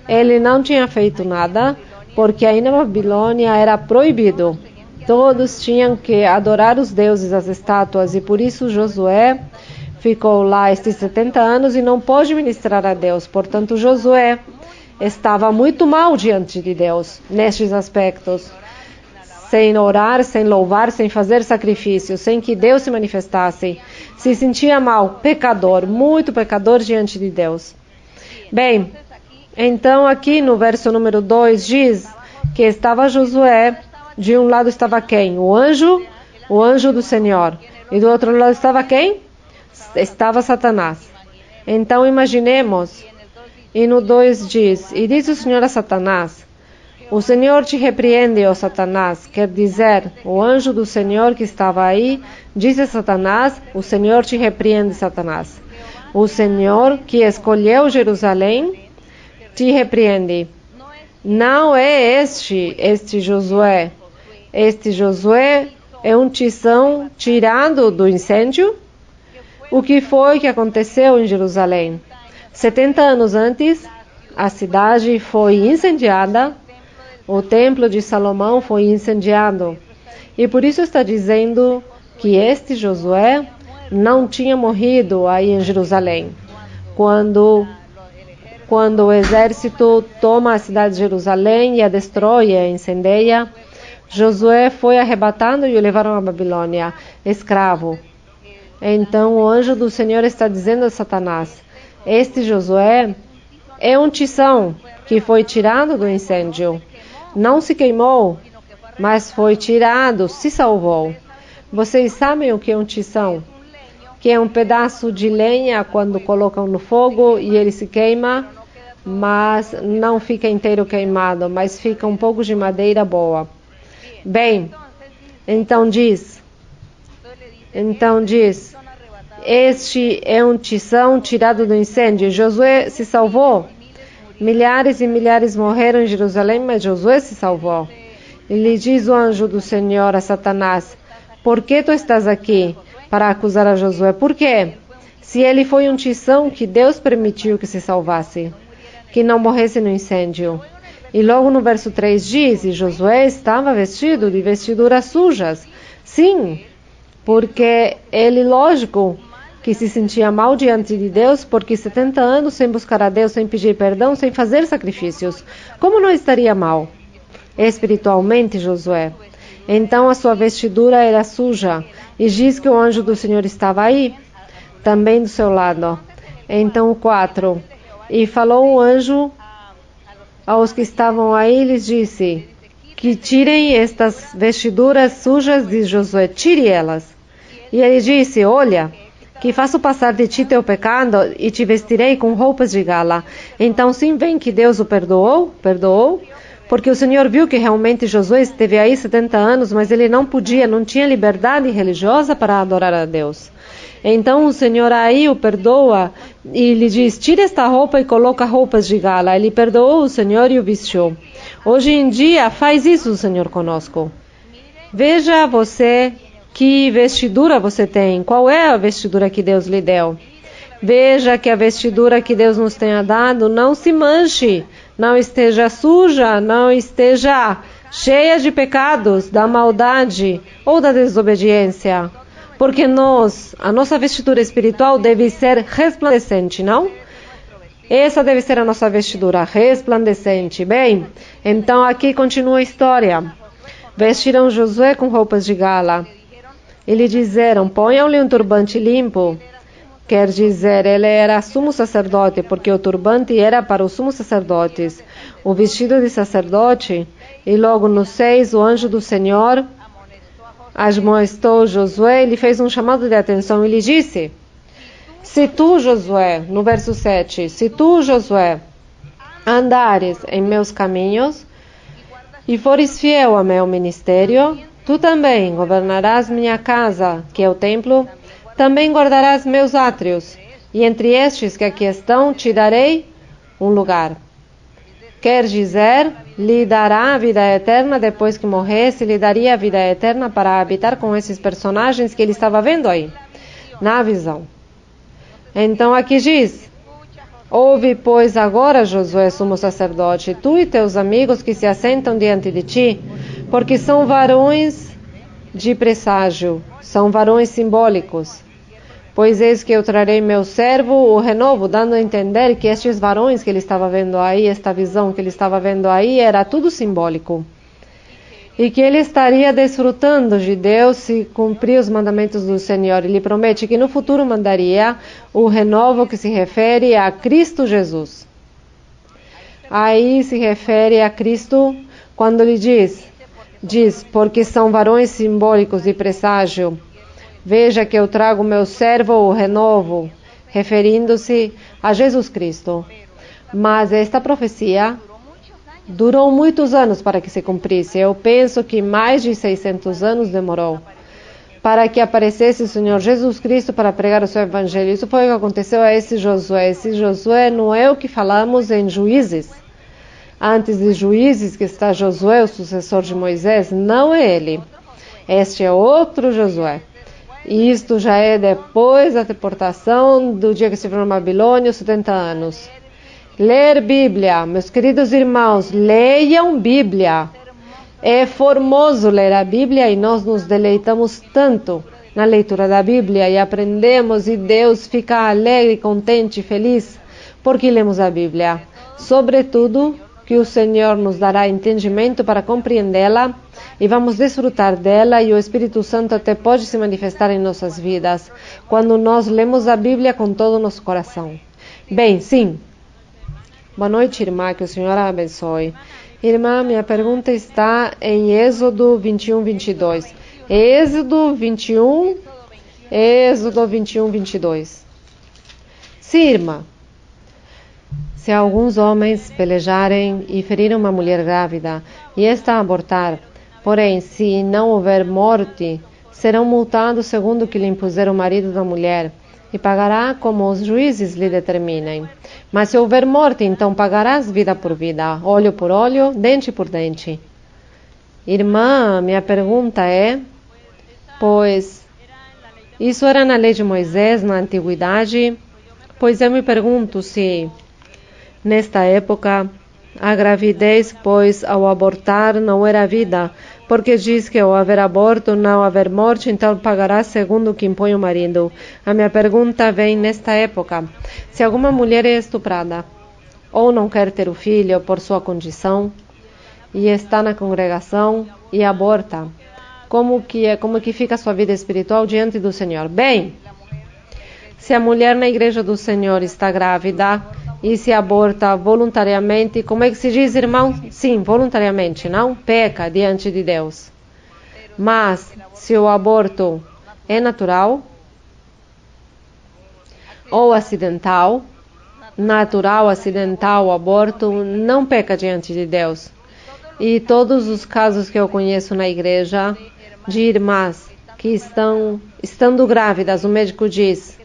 Ele não tinha feito nada, porque aí na Babilônia era proibido. Todos tinham que adorar os deuses, as estátuas, e por isso Josué ficou lá estes 70 anos e não pôde ministrar a Deus. Portanto, Josué estava muito mal diante de Deus nestes aspectos. Sem orar, sem louvar, sem fazer sacrifícios, sem que Deus se manifestasse. Se sentia mal, pecador, muito pecador diante de Deus. Bem, então aqui no verso número 2 diz que estava Josué, de um lado estava quem? O anjo do Senhor. E do outro lado estava quem? Estava Satanás. Então imaginemos, e no 2 diz: e diz o Senhor a Satanás: o Senhor te repreende, ó Satanás. Quer dizer, o anjo do Senhor que estava aí disse a Satanás: o Senhor te repreende, Satanás. O Senhor que escolheu Jerusalém te repreende. Não é este Josué. Este Josué é um tição tirado do incêndio. O que foi que aconteceu em Jerusalém? 70 anos antes, a cidade foi incendiada. O templo de Salomão foi incendiado. E por isso está dizendo que este Josué não tinha morrido aí em Jerusalém. Quando o exército toma a cidade de Jerusalém e a destrói e a incendeia, Josué foi arrebatado e o levaram à Babilônia, escravo. Então o anjo do Senhor está dizendo a Satanás: este Josué é um tição que foi tirado do incêndio. Não se queimou, mas foi tirado, se salvou. Vocês sabem o que é um tição? Que é um pedaço de lenha quando colocam no fogo e ele se queima, mas não fica inteiro queimado, mas fica um pouco de madeira boa. Bem, então diz, este é um tição tirado do incêndio. Josué se salvou. Milhares e milhares morreram em Jerusalém, mas Josué se salvou. E lhe diz o anjo do Senhor a Satanás: por que tu estás aqui para acusar a Josué? Por quê? Se ele foi um tição que Deus permitiu que se salvasse, que não morresse no incêndio. E logo no verso 3 diz: e Josué estava vestido de vestiduras sujas. Sim, porque ele, lógico, que se sentia mal diante de Deus, porque 70 anos sem buscar a Deus, sem pedir perdão, sem fazer sacrifícios. Como não estaria mal espiritualmente Josué? Então a sua vestidura era suja. E diz que o anjo do Senhor estava aí, também do seu lado. Então o 4. E falou o anjo aos que estavam aí, lhes disse: que tirem estas vestiduras sujas de Josué, tire elas. E ele disse: olha, que faço passar de ti teu pecado e te vestirei com roupas de gala. Então sim, vem que Deus o perdoou, porque o Senhor viu que realmente Josué esteve aí 70 anos, mas ele não tinha liberdade religiosa para adorar a Deus. Então o Senhor aí o perdoa e lhe diz: tira esta roupa e coloca roupas de gala. Ele perdoou o Senhor e o vestiu. Hoje em dia faz isso o Senhor conosco. Veja você que vestidura você tem. Qual é a vestidura que Deus lhe deu? Veja que a vestidura que Deus nos tenha dado não se manche, não esteja suja, não esteja cheia de pecados, da maldade ou da desobediência. Porque a nossa vestidura espiritual deve ser resplandecente, não? Essa deve ser a nossa vestidura, resplandecente. Bem, então aqui continua a história. Vestiram Josué com roupas de gala. E lhe disseram, ponham-lhe um turbante limpo. Quer dizer, ele era sumo sacerdote, porque o turbante era para os sumos sacerdotes. O vestido de sacerdote. E logo no 6, o anjo do Senhor admoestou Josué e lhe fez um chamado de atenção e lhe disse, se tu, Josué, no verso 7, se tu, Josué, andares em meus caminhos e fores fiel ao meu ministério, tu também governarás minha casa, que é o templo, também guardarás meus átrios, e entre estes que aqui estão te darei um lugar. Quer dizer, lhe dará a vida eterna depois que morresse, lhe daria a vida eterna para habitar com esses personagens que ele estava vendo aí, na visão. Então aqui diz, ouve, pois, agora, Josué, sumo sacerdote, tu e teus amigos que se assentam diante de ti, porque são varões de presságio, são varões simbólicos. Pois eis que eu trarei meu servo, o renovo, dando a entender que estes varões que ele estava vendo aí, esta visão que ele estava vendo aí, era tudo simbólico. E que ele estaria desfrutando de Deus se cumprir os mandamentos do Senhor. Ele promete que no futuro mandaria o renovo que se refere a Cristo Jesus. Aí se refere a Cristo quando ele diz, porque são varões simbólicos de presságio. Veja que eu trago meu servo, o renovo, referindo-se a Jesus Cristo. Mas esta profecia durou muitos anos para que se cumprisse. Eu penso que mais de 600 anos demorou para que aparecesse o Senhor Jesus Cristo para pregar o seu evangelho. Isso foi o que aconteceu a esse Josué. Esse Josué não é o que falamos em Juízes. Antes de Juízes, que está Josué, o sucessor de Moisés, não é ele. Este é outro Josué. E isto já é depois da deportação, do dia que se foi na Babilônia, os 70 anos. Ler Bíblia, meus queridos irmãos, leiam Bíblia. É formoso ler a Bíblia e nós nos deleitamos tanto na leitura da Bíblia e aprendemos e Deus fica alegre, contente, feliz porque lemos a Bíblia. Sobretudo que o Senhor nos dará entendimento para compreendê-la e vamos desfrutar dela e o Espírito Santo até pode se manifestar em nossas vidas quando nós lemos a Bíblia com todo o nosso coração. Bem, sim. Boa noite, irmã, que o Senhor a abençoe. Irmã, minha pergunta está em Êxodo 21, 22. Êxodo 21, 22. Sim, irmã. Se alguns homens pelejarem e ferirem uma mulher grávida e esta abortar, porém, se não houver morte, serão multados segundo o que lhe impuser o marido da mulher, e pagará como os juízes lhe determinem. Mas se houver morte, então pagarás vida por vida, olho por olho, dente por dente. Irmã, minha pergunta é, pois isso era na lei de Moisés, na antiguidade, pois eu me pergunto se, nesta época, a gravidez, pois ao abortar não era vida, porque diz que ao haver aborto, não haver morte, então pagará segundo o que impõe o marido. A minha pergunta vem nesta época. Se alguma mulher é estuprada, ou não quer ter o filho por sua condição, e está na congregação e aborta, como que fica a sua vida espiritual diante do Senhor? Bem, se a mulher na igreja do Senhor está grávida, e se aborta voluntariamente, como é que se diz, irmão? Sim, voluntariamente, não peca diante de Deus. Mas, se o aborto é natural ou acidental, natural, acidental, aborto, não peca diante de Deus. E todos os casos que eu conheço na igreja, de irmãs que estando grávidas, o médico diz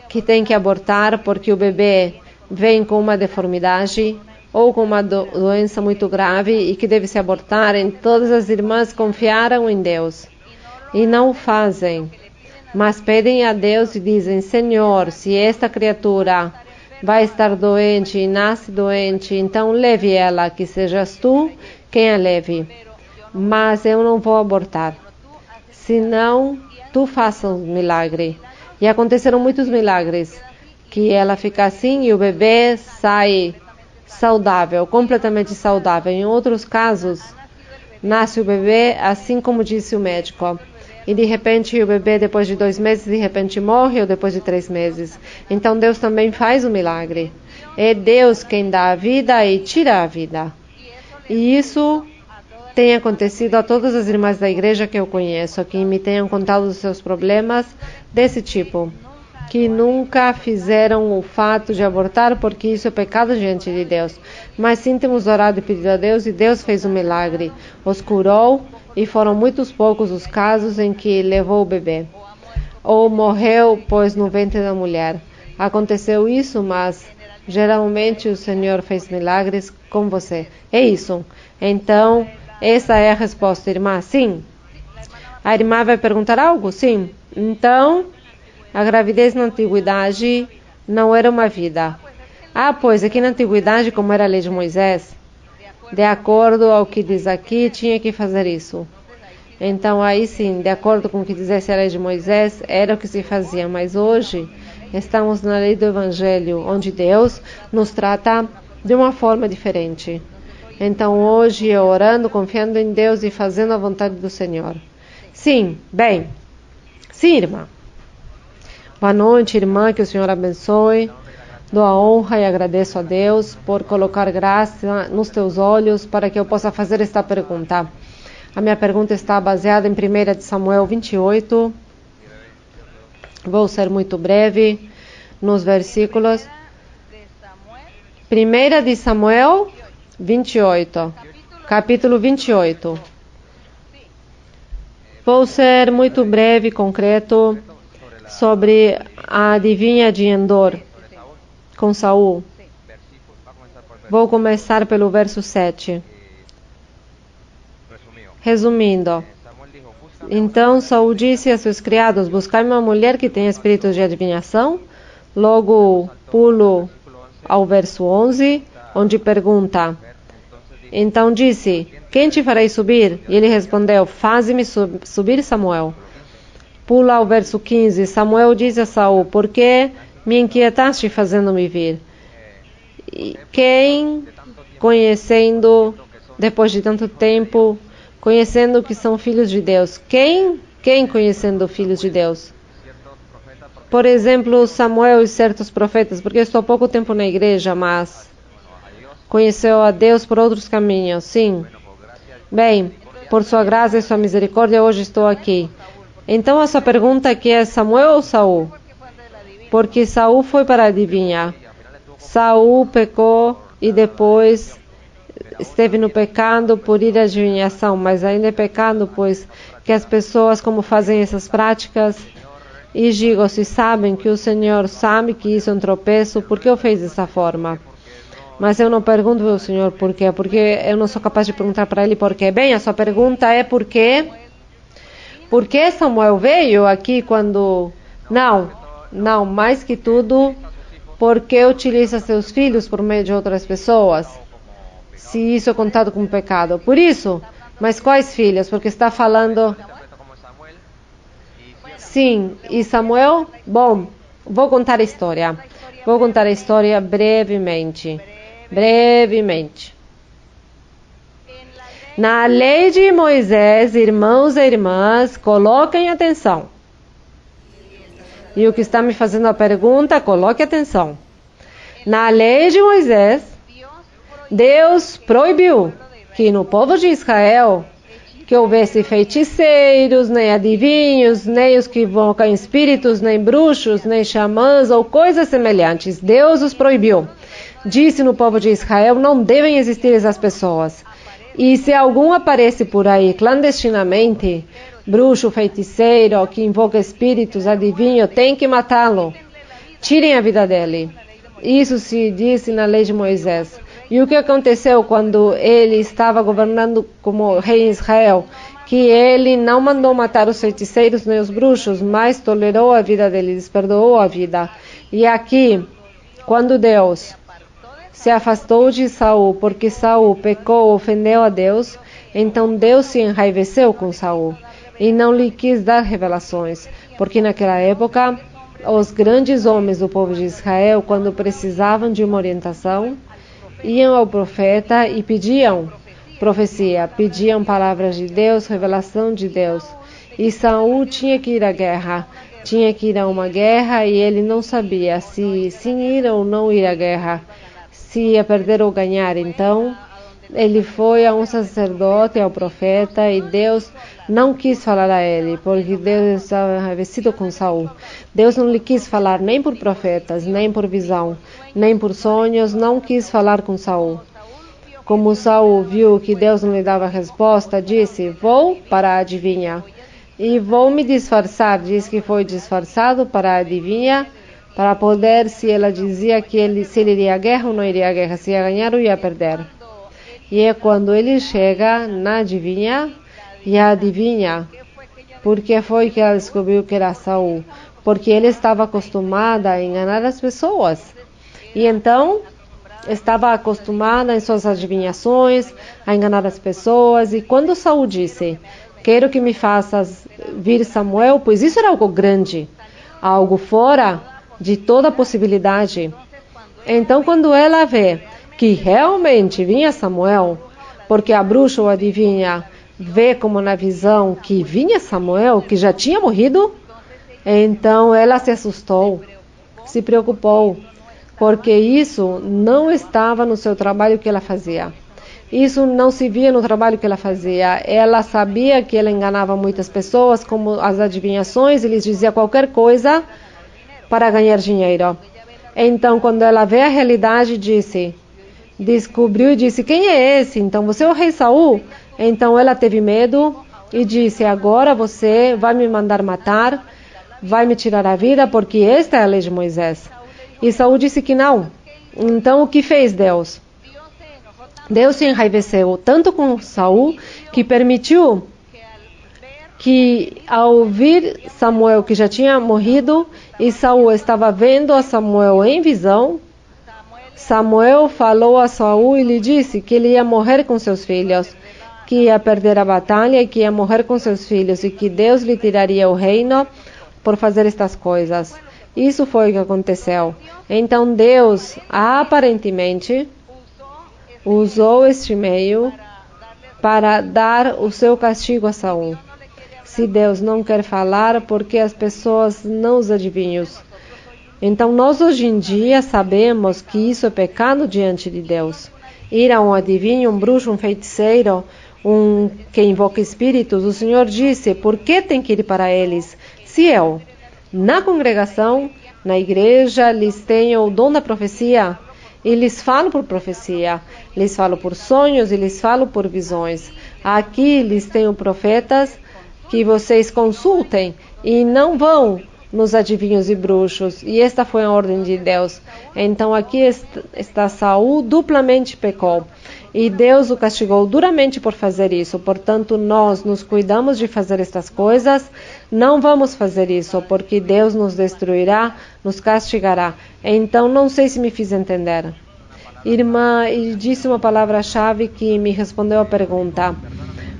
que tem que abortar porque o bebê vem com uma deformidade ou com uma doença muito grave e que deve se abortar, e todas as irmãs confiaram em Deus e não o fazem, mas pedem a Deus e dizem, Senhor, se esta criatura vai estar doente e nasce doente, então leve ela, que sejas tu quem a leve, mas eu não vou abortar, senão tu faças um milagre. E aconteceram muitos milagres, que ela fica assim e o bebê sai saudável, completamente saudável. Em outros casos, nasce o bebê assim como disse o médico. E de repente o bebê depois de 2 meses, de repente morre, ou depois de 3 meses. Então Deus também faz o milagre. É Deus quem dá a vida e tira a vida. E isso tem acontecido a todas as irmãs da igreja que eu conheço, que me tenham contado os seus problemas desse tipo, que nunca fizeram o fato de abortar, porque isso é pecado diante de Deus. Mas sim temos orado e pedido a Deus, e Deus fez um milagre, os curou, e foram muitos poucos os casos em que levou o bebê, ou morreu, pois no ventre da mulher. Aconteceu isso, mas geralmente o Senhor fez milagres com você. É isso. Então, essa é a resposta, irmã. Sim. A irmã vai perguntar algo? Sim. Então, a gravidez na antiguidade não era uma vida. Pois aqui na antiguidade, como era a lei de Moisés, de acordo ao que diz aqui, tinha que fazer isso. Então aí sim, de acordo com o que dizesse a lei de Moisés, era o que se fazia. Mas hoje, estamos na lei do Evangelho, onde Deus nos trata de uma forma diferente. Então hoje, eu orando, confiando em Deus e fazendo a vontade do Senhor. Sim, bem. Sim, irmã. Boa noite, irmã, que o Senhor abençoe. Dou a honra e agradeço a Deus por colocar graça nos teus olhos para que eu possa fazer esta pergunta. A minha pergunta está baseada em 1 Samuel 28. Vou ser muito breve nos versículos. 1 Samuel 28, capítulo 28. Vou ser muito breve e concreto sobre a adivinha de Endor com Saul. Vou começar pelo verso 7. Resumindo, então Saul disse a seus criados: buscai uma mulher que tenha espírito de adivinhação. Logo pulo ao verso 11, onde pergunta: então disse, quem te farei subir? E ele respondeu: faze-me subir, Samuel. Pula ao verso 15, Samuel diz a Saul: por que me inquietaste fazendo-me vir? E quem, conhecendo, depois de tanto tempo, conhecendo que são filhos de Deus? Quem conhecendo filhos de Deus? Por exemplo, Samuel e certos profetas, porque eu estou há pouco tempo na igreja, mas conheceu a Deus por outros caminhos, sim. Bem, por sua graça e sua misericórdia, hoje estou aqui. Então a sua pergunta aqui é Samuel ou Saul? Porque Saul foi para adivinhar. Saul pecou e depois esteve no pecado por ir à adivinhação, mas ainda é pecado, pois que as pessoas como fazem essas práticas, e digo, se sabem que o Senhor sabe que isso é um tropeço, por que eu fiz dessa forma? Mas eu não pergunto ao Senhor por quê, porque eu não sou capaz de perguntar para Ele por quê. Bem, a sua pergunta é por quê? Por que Samuel veio aqui quando... Não, mais que tudo, porque utiliza seus filhos por meio de outras pessoas, se isso é contado como pecado. Por isso, mas quais filhos? Porque está falando... Sim, e Samuel? Bom, vou contar a história. Vou contar a história brevemente. Na lei de Moisés, irmãos e irmãs, coloquem atenção. E o que está me fazendo a pergunta, coloque atenção. Na lei de Moisés, Deus proibiu que no povo de Israel que houvesse feiticeiros, nem adivinhos, nem os que invocam espíritos, nem bruxos, nem xamãs ou coisas semelhantes. Deus os proibiu. Disse no povo de Israel, não devem existir essas pessoas. E se algum aparece por aí clandestinamente, bruxo, feiticeiro, que invoca espíritos, adivinho, tem que matá-lo. Tirem a vida dele. Isso se disse na lei de Moisés. E o que aconteceu quando ele estava governando como rei em Israel? Que ele não mandou matar os feiticeiros nem os bruxos, mas tolerou a vida deles, perdoou a vida. E aqui, quando Deus se afastou de Saul, porque Saul pecou, ofendeu a Deus, então Deus se enraiveceu com Saul e não lhe quis dar revelações, porque naquela época os grandes homens do povo de Israel, quando precisavam de uma orientação, iam ao profeta e pediam profecia, pediam palavras de Deus, revelação de Deus. E Saul tinha que ir à guerra, tinha que ir a uma guerra e ele não sabia se ir ou não ir à guerra, se ia perder ou ganhar. Então, ele foi a um sacerdote, ao profeta, e Deus não quis falar a ele, porque Deus estava enraivecido com Saul. Deus não lhe quis falar nem por profetas, nem por visão, nem por sonhos, não quis falar com Saul. Como Saul viu que Deus não lhe dava resposta, disse: vou para a adivinha e vou me disfarçar. Diz que foi disfarçado para a adivinha, para poder, se ela dizia que se ele iria à guerra ou não iria à guerra, se ia ganhar ou ia perder. E é quando ele chega na adivinha, e a adivinha, porque foi que ela descobriu que era Saul? Porque ele estava acostumada a enganar as pessoas. E então, estava acostumada em suas adivinhações, a enganar as pessoas. E quando Saul disse: quero que me faças vir Samuel, pois isso era algo grande, algo fora de toda possibilidade. Então, quando ela vê que realmente vinha Samuel, porque a bruxa ou a adivinha vê como na visão que vinha Samuel, que já tinha morrido, então ela se assustou, se preocupou, porque isso não estava no seu trabalho que ela fazia. Isso não se via no trabalho que ela fazia. Ela sabia que ela enganava muitas pessoas, como as adivinhações, e lhes dizia qualquer coisa para ganhar dinheiro. Então, quando ela vê a realidade, descobriu e disse: quem é esse? Então, você é o rei Saul? Então, ela teve medo e disse: agora você vai me mandar matar, vai me tirar a vida, porque esta é a lei de Moisés. E Saul disse que não. Então, o que fez Deus? Deus se enraiveceu tanto com Saul que permitiu que, ao ouvir Samuel, que já tinha morrido, e Saul estava vendo a Samuel em visão, Samuel falou a Saul e lhe disse que ele ia morrer com seus filhos, que ia perder a batalha e que ia morrer com seus filhos, e que Deus lhe tiraria o reino por fazer estas coisas. Isso foi o que aconteceu. Então Deus, aparentemente, usou este meio para dar o seu castigo a Saul. Se Deus não quer falar, porque as pessoas não os adivinhos. Então nós hoje em dia sabemos que isso é pecado diante de Deus. Ir a um adivinho, um bruxo, um feiticeiro, que invoca espíritos, o Senhor disse: por que tem que ir para eles? Se eu, na congregação, na igreja, lhes tenho o dom da profecia, e lhes falo por profecia, lhes falo por sonhos e lhes falo por visões. Aqui lhes tenho profetas que vocês consultem e não vão nos adivinhos e bruxos. E esta foi a ordem de Deus. Então aqui está Saul, duplamente pecou. E Deus o castigou duramente por fazer isso. Portanto, nós nos cuidamos de fazer estas coisas. Não vamos fazer isso, porque Deus nos destruirá, nos castigará. Então, não sei se me fiz entender. Irmã, e disse uma palavra-chave que me respondeu a pergunta.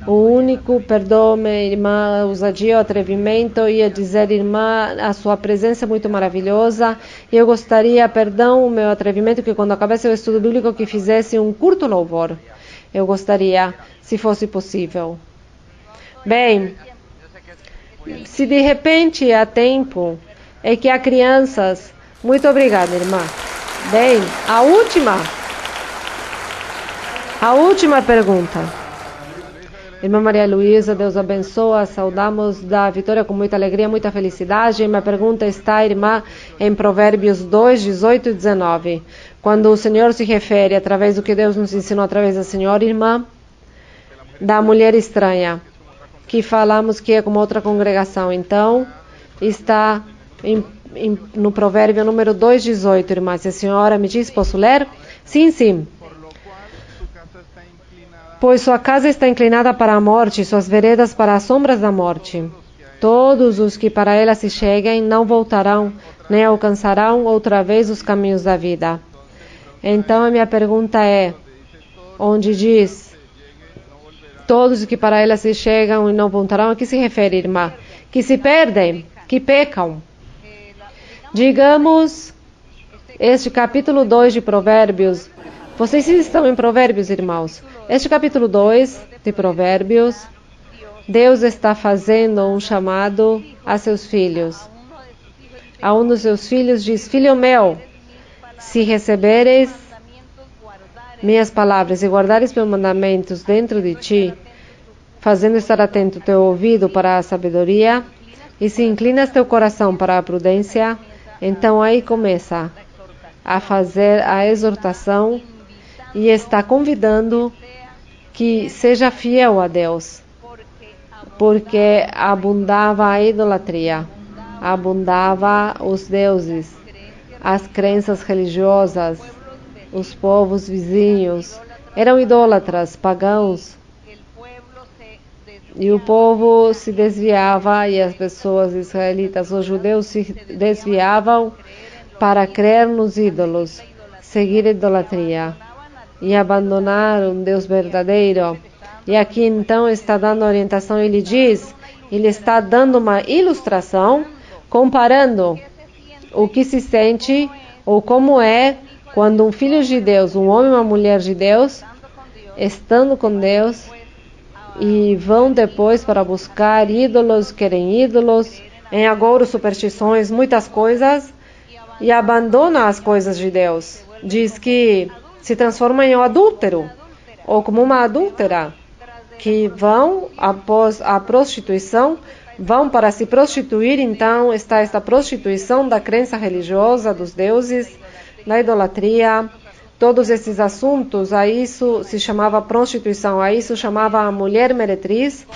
O único, perdoe-me, irmã, ousadia ou atrevimento, ia dizer: irmã, a sua presença é muito maravilhosa, e eu gostaria, perdão, o meu atrevimento, que quando acabasse o estudo bíblico, que fizesse um curto louvor. Eu gostaria, se fosse possível. Bem, se de repente há tempo, é que há crianças. Muito obrigada, irmã. Bem, a última pergunta. Irmã Maria Luísa, Deus abençoa, saudamos da vitória com muita alegria, muita felicidade. Minha pergunta está, irmã, em Provérbios 2, 18 e 19. Quando o Senhor se refere, através do que Deus nos ensinou através da senhora, irmã, da mulher estranha, que falamos que é como outra congregação. Então, está no provérbio número 2, 18, irmã. Se a senhora me diz, posso ler? Sim, sim. Pois sua casa está inclinada para a morte, suas veredas para as sombras da morte. Todos os que para ela se cheguem não voltarão, nem alcançarão outra vez os caminhos da vida. Então a minha pergunta é, onde diz, todos os que para ela se chegam e não voltarão, a que se refere, irmã? Que se perdem, que pecam. Digamos, este capítulo 2 de Provérbios. Vocês estão em Provérbios, irmãos. Este capítulo 2 de Provérbios, Deus está fazendo um chamado a seus filhos. A um dos seus filhos diz: Filho meu, se receberes minhas palavras e guardares meus mandamentos dentro de ti, fazendo estar atento teu ouvido para a sabedoria, e se inclinas teu coração para a prudência, então aí começa a fazer a exortação e está convidando que seja fiel a Deus, porque abundava a idolatria, abundava os deuses, as crenças religiosas, os povos vizinhos eram idólatras, pagãos, e o povo se desviava, e as pessoas israelitas, os judeus se desviavam para crer nos ídolos, seguir a idolatria e abandonar um Deus verdadeiro. E aqui então está dando orientação, ele diz, ele está dando uma ilustração, comparando o que se sente ou como é quando um filho de Deus, um homem ou uma mulher de Deus, estando com Deus, e vão depois para buscar ídolos, querem ídolos, em agouro, superstições, muitas coisas, e abandona as coisas de Deus. Diz que se transforma em um adúltero, ou como uma adúltera, que vão após a prostituição, vão para se prostituir. Então está esta prostituição da crença religiosa, dos deuses, da idolatria, todos esses assuntos. A isso se chamava prostituição, a isso chamava a mulher meretriz,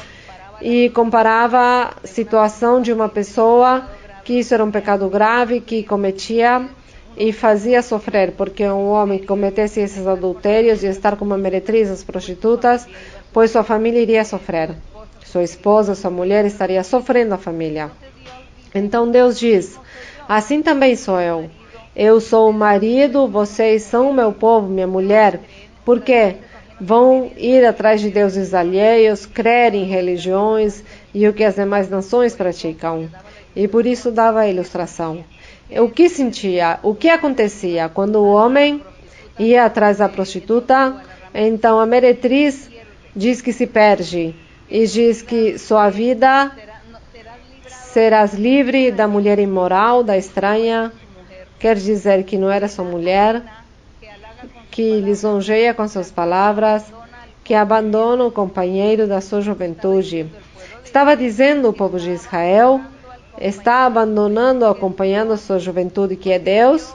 e comparava a situação de uma pessoa que isso era um pecado grave, que cometia e fazia sofrer, porque um homem que cometesse esses adultérios e estar com uma meretriz, as prostitutas, pois sua família iria sofrer. Sua esposa, sua mulher estaria sofrendo a família. Então Deus diz, assim também sou eu. Eu sou o marido, vocês são o meu povo, minha mulher, porque vão ir atrás de deuses alheios, crer em religiões e o que as demais nações praticam. E por isso dava a ilustração. O que sentia, o que acontecia quando o homem ia atrás da prostituta, então a meretriz diz que se perde e diz que sua vida serás livre da mulher imoral, da estranha, quer dizer que não era sua mulher, que lisonjeia com suas palavras, que abandona o companheiro da sua juventude. Estava dizendo o povo de Israel, está abandonando, acompanhando a sua juventude, que é Deus,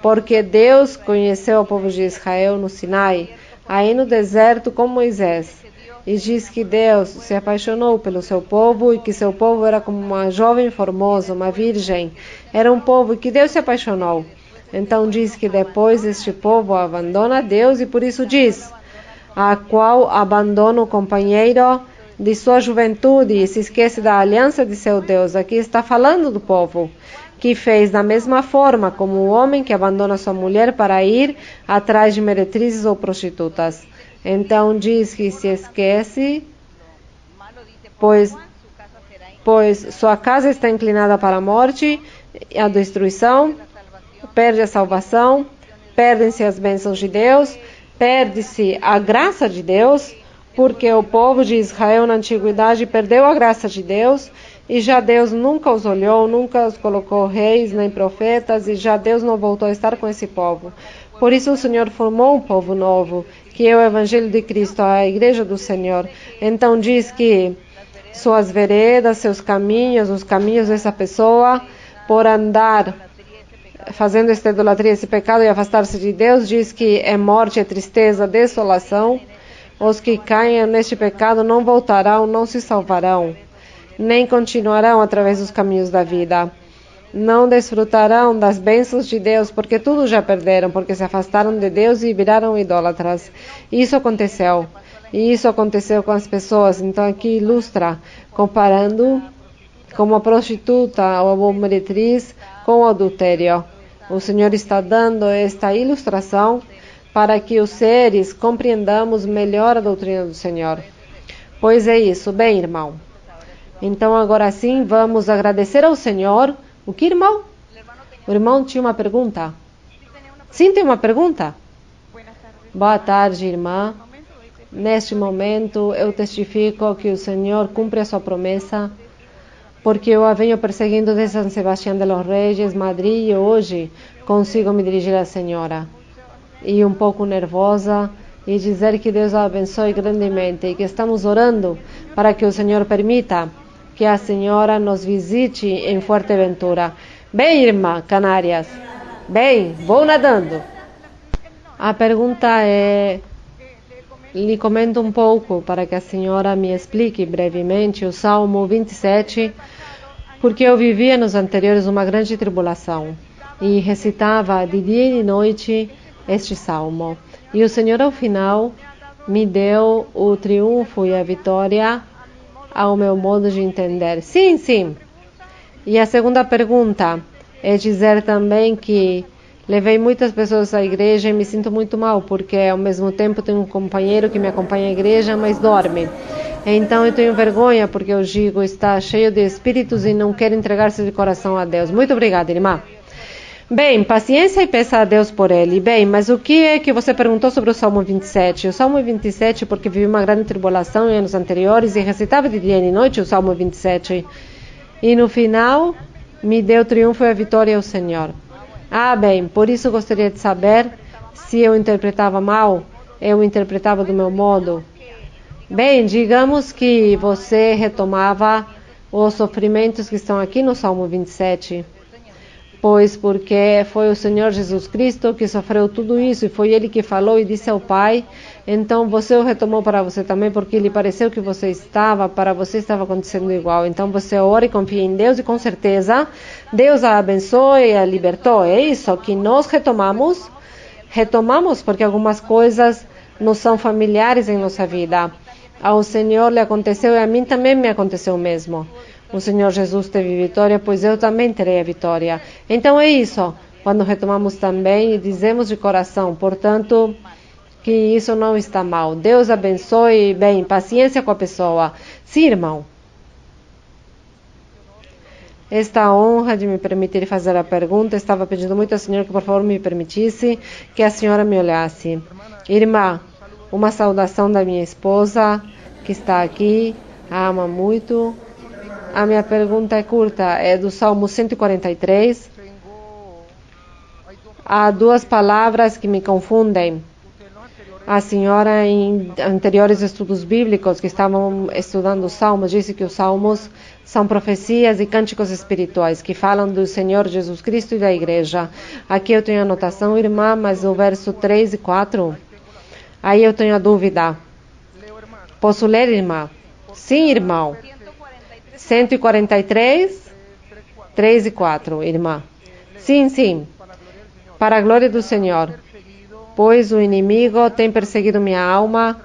porque Deus conheceu o povo de Israel no Sinai, aí no deserto com Moisés, e diz que Deus se apaixonou pelo seu povo e que seu povo era como uma jovem formosa, uma virgem, era um povo que Deus se apaixonou. Então diz que depois este povo abandona Deus e por isso diz, a qual abandona o companheiro de sua juventude e se esquece da aliança de seu Deus. Aqui está falando do povo que fez da mesma forma como o homem que abandona sua mulher para ir atrás de meretrizes ou prostitutas. Então diz que se esquece, pois sua casa está inclinada para a morte e a destruição, perde a salvação, perdem-se as bênçãos de Deus, perde-se a graça de Deus, porque o povo de Israel na antiguidade perdeu a graça de Deus, e já Deus nunca os olhou, nunca os colocou reis nem profetas, e já Deus não voltou a estar com esse povo. Por isso o Senhor formou um povo novo, que é o Evangelho de Cristo, a Igreja do Senhor. Então diz que suas veredas, seus caminhos, os caminhos dessa pessoa, por andar fazendo esta idolatria, esse pecado e afastar-se de Deus, diz que é morte, é tristeza, desolação. Os que caem neste pecado não voltarão, não se salvarão, nem continuarão através dos caminhos da vida. Não desfrutarão das bênçãos de Deus, porque tudo já perderam, porque se afastaram de Deus e viraram idólatras. Isso aconteceu. E isso aconteceu com as pessoas. Então aqui ilustra, comparando como a prostituta ou a meretriz com o adultério. O Senhor está dando esta ilustração para que os seres compreendamos melhor a doutrina do Senhor. Pois é isso. Bem, irmão. Então agora sim vamos agradecer ao Senhor. O que, irmão? O irmão tinha uma pergunta? Sim, tem uma pergunta? Boa tarde, irmã. Neste momento, eu testifico que o Senhor cumpre a sua promessa, porque eu a venho perseguindo desde San Sebastián de los Reyes, Madrid, e hoje consigo me dirigir à senhora. E um pouco nervosa, e dizer que Deus a abençoe grandemente, e que estamos orando para que o Senhor permita que a senhora nos visite em Fuerteventura. Bem, irmã Canárias, bem, vou nadando. A pergunta é, lhe comento um pouco para que a senhora me explique brevemente o Salmo 27, porque eu vivia nos anteriores uma grande tribulação e recitava de dia e de noite este Salmo. E o Senhor ao final me deu o triunfo e a vitória ao meu modo de entender. Sim, sim. E a segunda pergunta é dizer também que levei muitas pessoas à igreja e me sinto muito mal, porque ao mesmo tempo tenho um companheiro que me acompanha à igreja, mas dorme. Então eu tenho vergonha, porque o Gigo está cheio de espíritos e não quer entregar-se de coração a Deus. Muito obrigada, irmã. Bem, paciência e peça a Deus por ele. Bem, mas o que é que você perguntou sobre o Salmo 27? O Salmo 27, porque vivi uma grande tribulação em anos anteriores e recitava de dia e de noite o Salmo 27. E no final, me deu triunfo e a vitória ao Senhor. Ah, bem, por isso gostaria de saber se eu interpretava mal, eu interpretava do meu modo. Bem, digamos que você retomava os sofrimentos que estão aqui no Salmo 27. Pois porque foi o Senhor Jesus Cristo que sofreu tudo isso e foi Ele que falou e disse ao Pai. Então você o retomou para você também, porque lhe pareceu que você estava, para você estava acontecendo igual. Então você ora e confia em Deus e com certeza Deus a abençoe e a libertou. É isso que nós retomamos porque algumas coisas não são familiares em nossa vida. Ao Senhor lhe aconteceu e a mim também me aconteceu o mesmo. O Senhor Jesus teve vitória, pois eu também terei a vitória. Então é isso, quando retomamos também e dizemos de coração, portanto, que isso não está mal. Deus abençoe, bem, paciência com a pessoa. Sim, irmão. Esta honra de me permitir fazer a pergunta, estava pedindo muito ao Senhor que por favor me permitisse que a senhora me olhasse. Irmã, uma saudação da minha esposa, que está aqui, a ama muito. A minha pergunta é curta, é do Salmo 143. Há duas palavras que me confundem. A senhora, em anteriores estudos bíblicos que estavam estudando os Salmos, disse que os Salmos são profecias e cânticos espirituais que falam do Senhor Jesus Cristo e da igreja. Aqui eu tenho a anotação, irmã, mas o verso 3 e 4, aí eu tenho a dúvida. Posso ler, irmã? Sim, irmão. 143, 3 e 4, irmã. Sim, sim. Para a glória do Senhor. Pois o inimigo tem perseguido minha alma,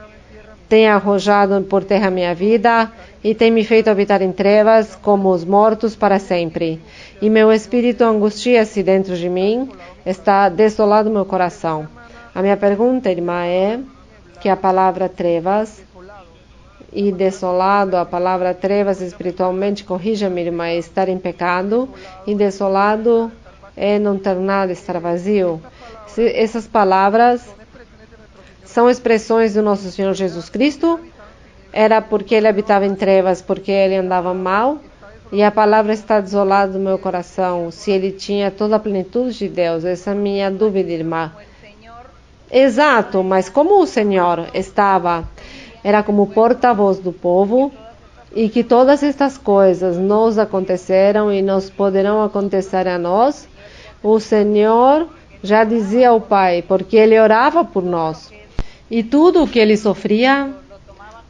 tem arrojado por terra minha vida e tem me feito habitar em trevas como os mortos para sempre. E meu espírito angustia-se dentro de mim, está desolado meu coração. A minha pergunta, irmã, é que a palavra trevas e desolado, a palavra trevas espiritualmente, corrija-me, irmã, é estar em pecado, e desolado é não ter nada, estar vazio. Essas palavras são expressões do nosso Senhor Jesus Cristo. Era porque ele habitava em trevas, porque ele andava mal, e a palavra está desolada do meu coração, se ele tinha toda a plenitude de Deus. Essa é a minha dúvida, irmã. Exato, mas como o Senhor estava, era como porta-voz do povo, e que todas estas coisas nos aconteceram e nos poderão acontecer a nós, o Senhor já dizia ao Pai, porque ele orava por nós. E tudo o que ele sofria,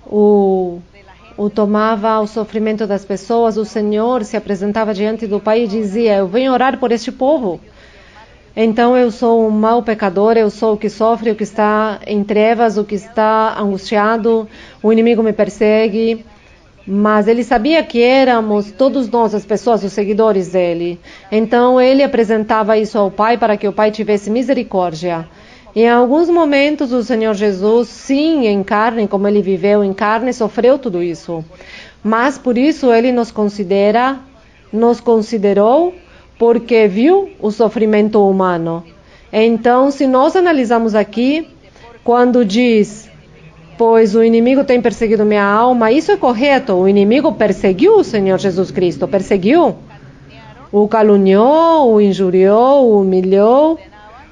o tomava o sofrimento das pessoas, o Senhor se apresentava diante do Pai e dizia, eu venho orar por este povo. Então eu sou um mau pecador, eu sou o que sofre, o que está em trevas, o que está angustiado, o inimigo me persegue. Mas ele sabia que éramos todos nós, as pessoas, os seguidores dele. Então ele apresentava isso ao Pai para que o Pai tivesse misericórdia. Em alguns momentos o Senhor Jesus, sim, em carne, como ele viveu em carne, sofreu tudo isso. Mas por isso ele nos considerou porque viu o sofrimento humano. Então, se nós analisamos aqui, quando diz, pois o inimigo tem perseguido minha alma, isso é correto. O inimigo perseguiu o Senhor Jesus Cristo, perseguiu. O caluniou, o injuriou, o humilhou,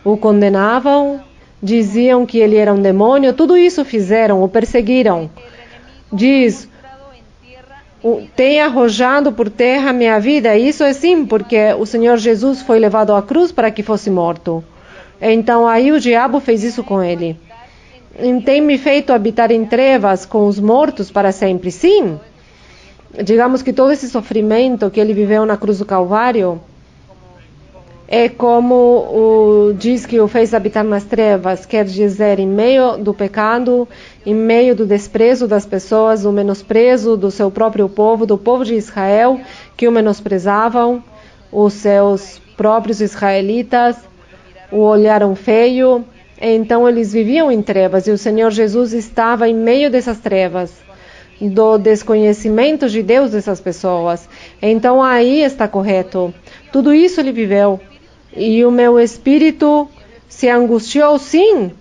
o condenavam, diziam que ele era um demônio, tudo isso fizeram, o perseguiram. Diz, tem arrojado por terra minha vida. Isso é sim, porque o Senhor Jesus foi levado à cruz para que fosse morto. Então aí o diabo fez isso com ele. Tem me feito habitar em trevas com os mortos para sempre. Sim. Digamos que todo esse sofrimento que ele viveu na cruz do Calvário é como diz que o fez habitar nas trevas, quer dizer, em meio do pecado, em meio do desprezo das pessoas, do menosprezo do seu próprio povo, do povo de Israel, que o menosprezavam, os seus próprios israelitas o olharam feio. Então eles viviam em trevas e o Senhor Jesus estava em meio dessas trevas, do desconhecimento de Deus dessas pessoas. Então aí está correto. Tudo isso ele viveu. E o meu espírito se angustiou, sim.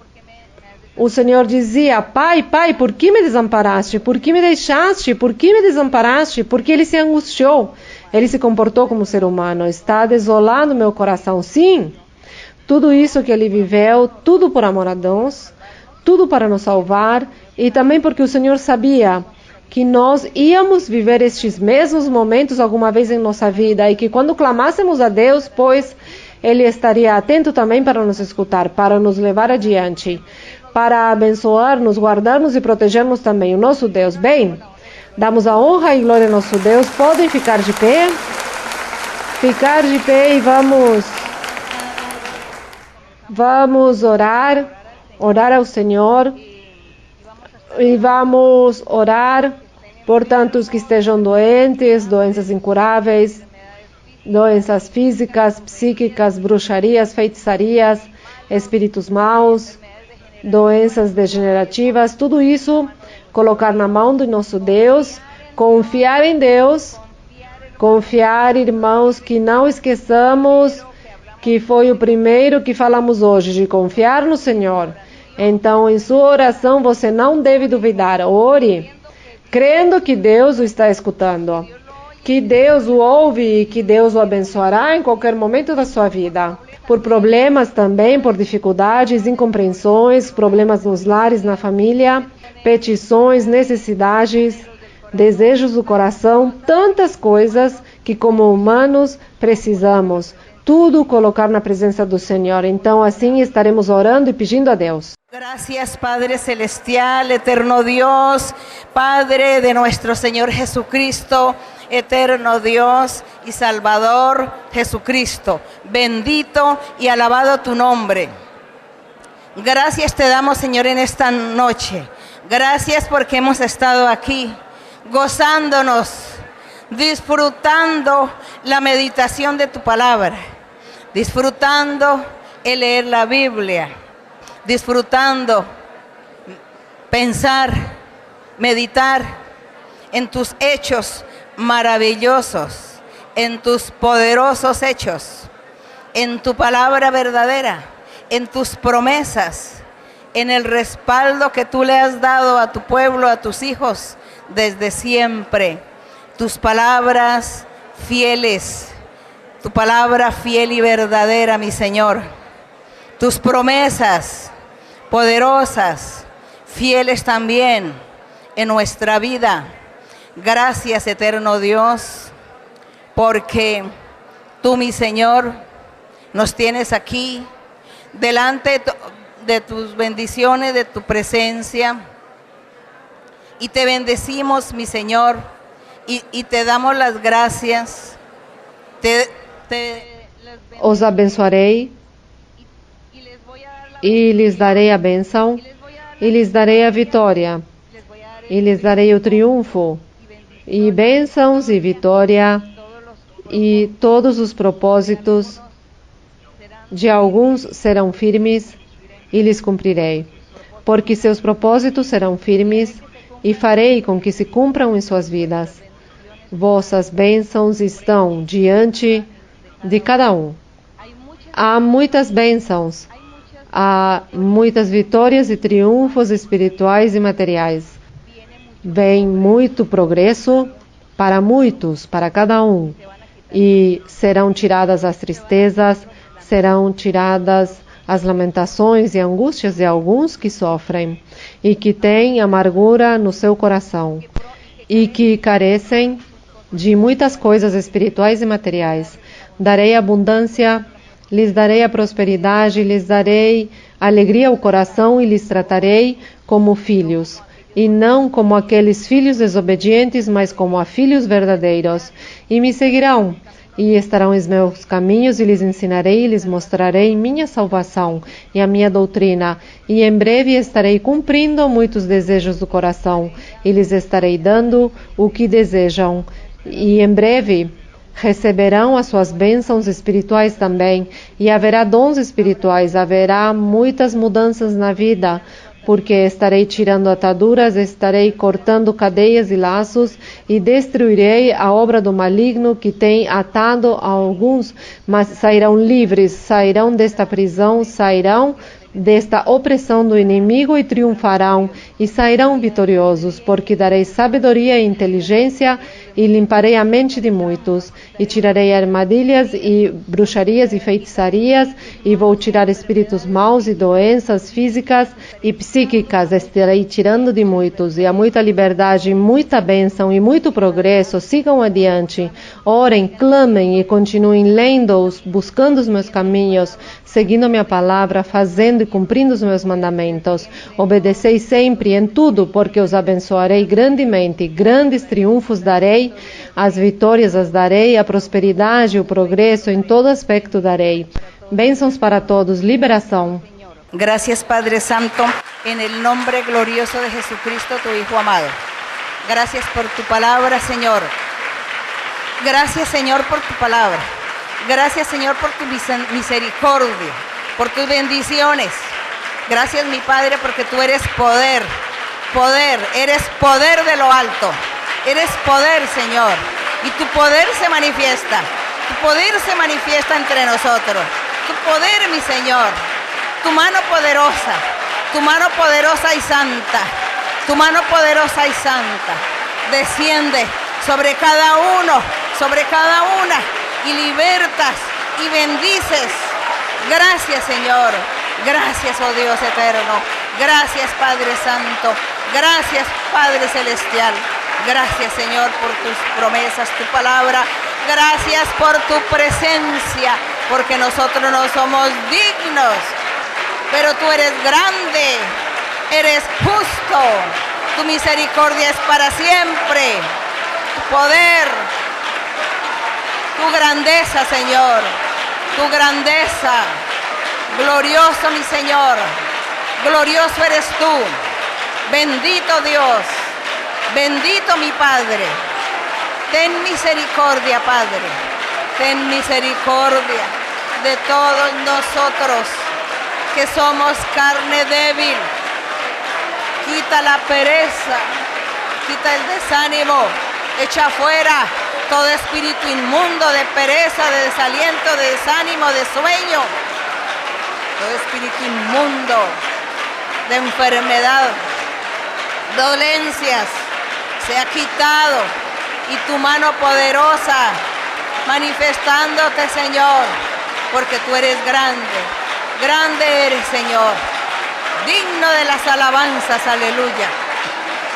O Senhor dizia, Pai, Pai, por que me desamparaste? Por que me deixaste? Por que me desamparaste? Porque ele se angustiou. Ele se comportou como ser humano. Está desolado meu coração, sim. Tudo isso que ele viveu, tudo por amor a Deus, tudo para nos salvar, e também porque o Senhor sabia que nós íamos viver estes mesmos momentos alguma vez em nossa vida, e que quando clamássemos a Deus, pois Ele estaria atento também para nos escutar, para nos levar adiante, para abençoar-nos, guardar-nos e proteger-nos também, o nosso Deus. Bem, damos a honra e glória ao nosso Deus. Podem ficar de pé? Ficar de pé e vamos orar ao Senhor, e vamos orar por tantos que estejam doentes, doenças incuráveis, doenças físicas, psíquicas, bruxarias, feitiçarias, espíritos maus, doenças degenerativas, tudo isso colocar na mão do nosso Deus, confiar em Deus, confiar, irmãos, que não esqueçamos que foi o primeiro que falamos hoje, de confiar no Senhor. Então, em sua oração, você não deve duvidar. Ore, crendo que Deus o está escutando, que Deus o ouve e que Deus o abençoará em qualquer momento da sua vida. Por problemas também, por dificuldades, incompreensões, problemas nos lares, na família, petições, necessidades, desejos do coração, tantas coisas que como humanos precisamos. Tudo colocar na presença do Senhor. Então, assim estaremos orando e pedindo a Deus. Gracias, Padre Celestial, eterno Dios, Padre de nuestro Señor Jesucristo, eterno Dios y Salvador Jesucristo. Bendito y alabado tu nombre. Gracias te damos, Señor, en esta noche. Gracias porque hemos estado aquí, gozándonos, disfrutando la meditación de tu palabra, disfrutando el leer la Biblia, disfrutando pensar, meditar en tus hechos maravillosos, en tus poderosos hechos, en tu palabra verdadera, en tus promesas, en el respaldo que tú le has dado a tu pueblo, a tus hijos desde siempre. Tus palabras fieles, tu palabra fiel y verdadera, mi Señor. Tus promesas poderosas, fieles también en nuestra vida. Gracias, eterno Dios, porque tú, mi Señor, nos tienes aquí delante de tus bendiciones, de tu presencia, y te bendecimos, mi Señor, y te damos las gracias. Os abençoarei e lhes darei a bênção, e lhes darei a vitória, e lhes darei o triunfo, e bênçãos e vitória, e todos os propósitos de alguns serão firmes, e lhes cumprirei, porque seus propósitos serão firmes, e farei com que se cumpram em suas vidas. Vossas bênçãos estão diante de cada um. Há muitas bênçãos, há muitas vitórias e triunfos espirituais e materiais. Vem muito progresso para muitos, para cada um. E serão tiradas as tristezas, serão tiradas as lamentações e angústias de alguns que sofrem e que têm amargura no seu coração e que carecem de muitas coisas espirituais e materiais. Darei abundância, lhes darei a prosperidade, lhes darei alegria ao coração e lhes tratarei como filhos, e não como aqueles filhos desobedientes, mas como a filhos verdadeiros. E me seguirão, e estarão em meus caminhos, e lhes ensinarei e lhes mostrarei minha salvação e a minha doutrina. E em breve estarei cumprindo muitos desejos do coração, e lhes estarei dando o que desejam. E em breve receberão as suas bênçãos espirituais também, e haverá dons espirituais, haverá muitas mudanças na vida, porque estarei tirando ataduras, estarei cortando cadeias e laços, e destruirei a obra do maligno que tem atado a alguns, mas sairão livres, sairão desta prisão, sairão desta opressão do inimigo e triunfarão, e sairão vitoriosos, porque darei sabedoria e inteligência, e limparei a mente de muitos, e tirarei armadilhas e bruxarias e feitiçarias, e vou tirar espíritos maus e doenças físicas e psíquicas, estarei tirando de muitos, e há muita liberdade, muita bênção e muito progresso. Sigam adiante, orem, clamem e continuem lendo, buscando os meus caminhos, seguindo minha palavra, fazendo e cumprindo os meus mandamentos. Obedecei sempre em tudo, porque os abençoarei grandemente, grandes triunfos darei, as vitórias as darei, a prosperidade, o progresso em todo aspecto darei. Bênçãos para todos, liberação. Gracias, Padre Santo, en el nombre glorioso de Jesucristo, tu Hijo amado. Gracias por tu palabra, Señor. Gracias, Señor, por tu palabra. Gracias, Señor, por tu misericordia, por tus bendiciones. Gracias, mi Padre, porque tú eres poder, eres poder de lo alto. Eres poder, Señor, y tu poder se manifiesta. Tu poder se manifiesta entre nosotros. Tu poder, mi Señor, tu mano poderosa y santa, tu mano poderosa y santa, desciende sobre cada uno, sobre cada una, y libertas y bendices. Gracias, Señor. Gracias, oh Dios eterno. Gracias, Padre Santo. Gracias, Padre Celestial. Gracias, Señor, por tus promesas, tu palabra. Gracias por tu presencia, porque nosotros no somos dignos, pero tú eres grande, eres justo. Tu misericordia es para siempre. Tu poder, tu grandeza, Señor, tu grandeza. Glorioso, mi Señor, glorioso eres tú. Bendito Dios. Bendito mi Padre, ten misericordia, Padre, ten misericordia de todos nosotros que somos carne débil. Quita la pereza, quita el desánimo, echa fuera todo espíritu inmundo de pereza, de desaliento, de desánimo, de sueño, todo espíritu inmundo de enfermedad, dolencias. Se ha quitado, y tu mano poderosa manifestándote, Señor, porque tú eres grande, grande eres, Señor, digno de las alabanzas, aleluya.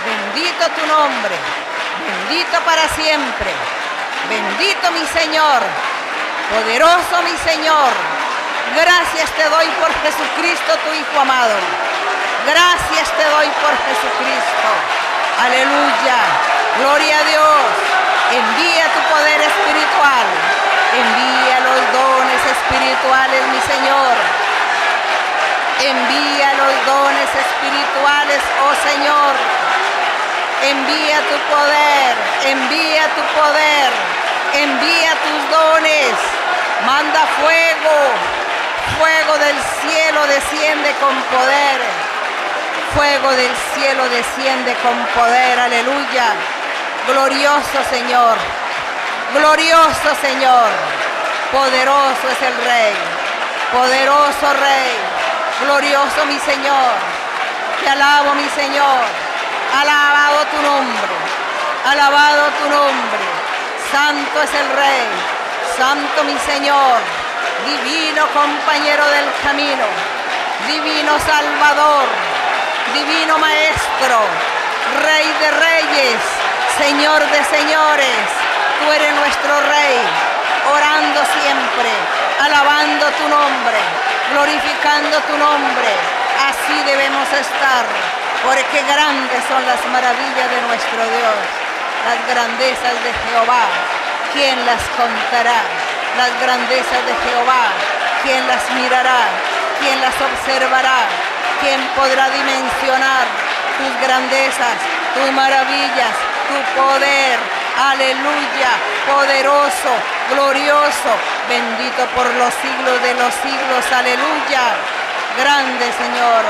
Bendito tu nombre, bendito para siempre, bendito mi Señor, poderoso mi Señor. Gracias te doy por Jesucristo, tu Hijo amado. Gracias te doy por Jesucristo. Aleluya, gloria a Dios. Envía tu poder espiritual, envía los dones espirituales, mi Señor. Envía los dones espirituales, oh Señor. Envía tu poder, envía tu poder, envía tus dones. Manda fuego, fuego del cielo desciende con poder. Fuego del cielo desciende con poder, aleluya. Glorioso Señor, glorioso Señor. Poderoso es el Rey, poderoso Rey, glorioso mi Señor. Te alabo, mi Señor. Alabado tu nombre, alabado tu nombre. Santo es el Rey, santo mi Señor. Divino compañero del camino, divino Salvador, divino Maestro, Rey de reyes, Señor de señores. Tú eres nuestro Rey, orando siempre, alabando tu nombre, glorificando tu nombre. Así debemos estar, porque grandes son las maravillas de nuestro Dios, las grandezas de Jehová. ¿Quién las contará? Las grandezas de Jehová, ¿quién las mirará? ¿Quién las observará? ¿Quién podrá dimensionar tus grandezas, tus maravillas, tu poder? Aleluya, poderoso, glorioso, bendito por los siglos de los siglos. Aleluya. Grande Señor,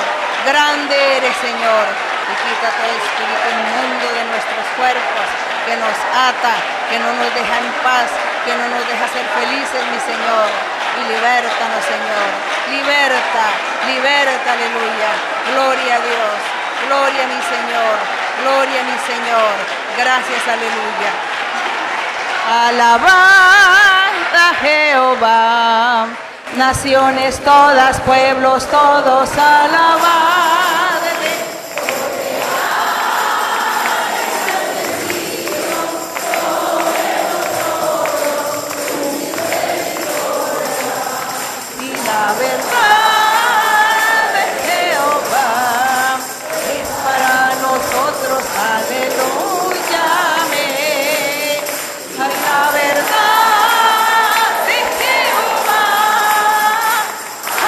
grande eres Señor. Y quita todo espíritu inmundo de nuestros cuerpos que nos ata, que no nos deja en paz, que no nos deja ser felices, mi Señor. Y libértanos, Señor. Liberta, liberta, aleluya. Gloria a Dios, gloria a mi Señor, gloria a mi Señor. Gracias, aleluya. Alabad a Jehová, naciones todas, pueblos todos, alabad. La verdad de Jehová es para nosotros, aleluya, amén. Ay, la verdad de Jehová,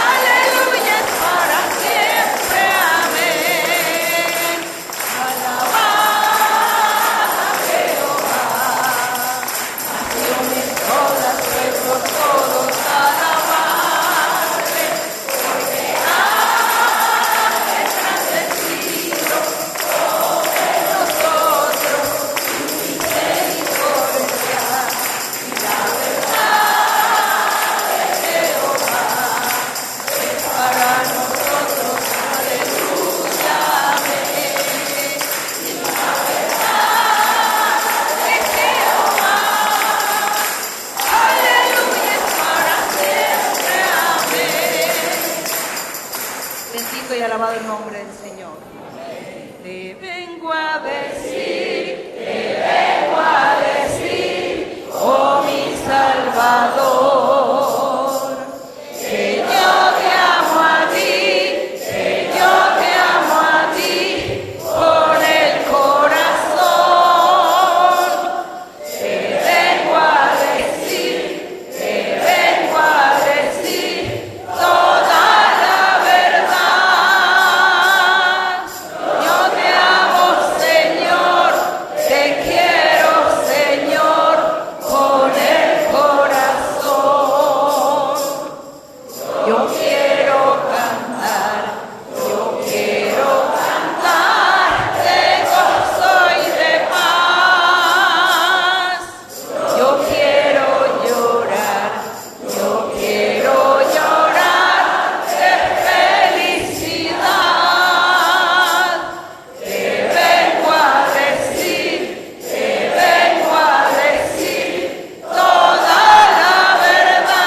aleluya, es para siempre, amén. Alabad a Jehová, naciones todas, pueblos todos, alabad. Bendito y alabado el nombre del Señor. Te vengo a decir, oh mi Salvador, que yo te amo a ti, que yo te amo a ti con el corazón. Te vengo a decir toda la verdad. Yo te amo, Señor, te quiero, Señor, con el corazón. Yo quiero cantar de gozo y de paz. Yo quiero llorar de felicidad. Te vengo a decir toda la verdad.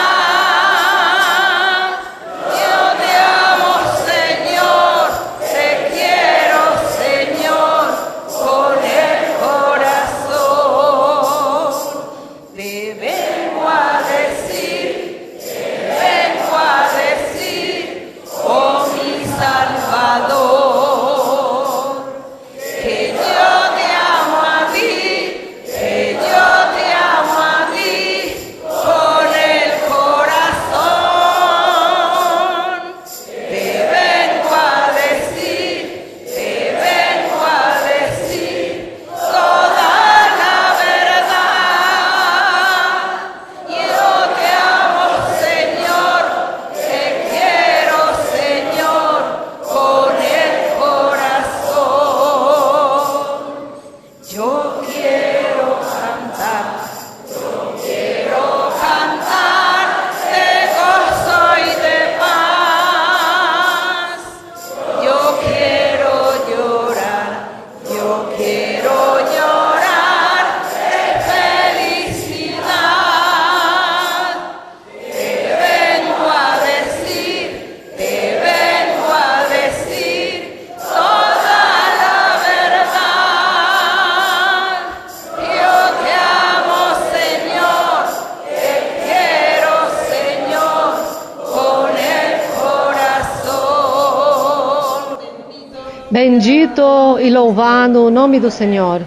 Bendito e louvado o nome do Senhor.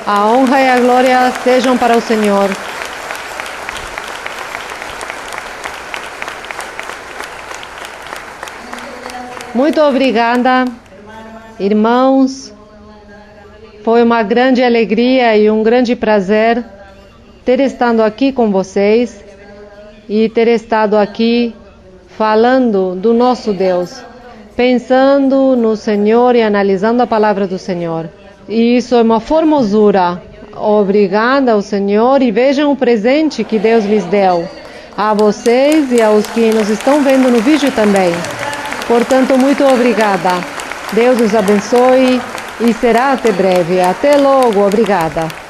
A honra e a glória sejam para o Senhor. Muito obrigada, irmãos. Foi uma grande alegria e um grande prazer ter estado aqui com vocês e ter estado aqui falando do nosso Deus, pensando no Senhor e analisando a palavra do Senhor. E isso é uma formosura. Obrigada ao Senhor e vejam o presente que Deus lhes deu, a vocês e aos que nos estão vendo no vídeo também. Portanto, muito obrigada. Deus os abençoe e será até breve. Até logo. Obrigada.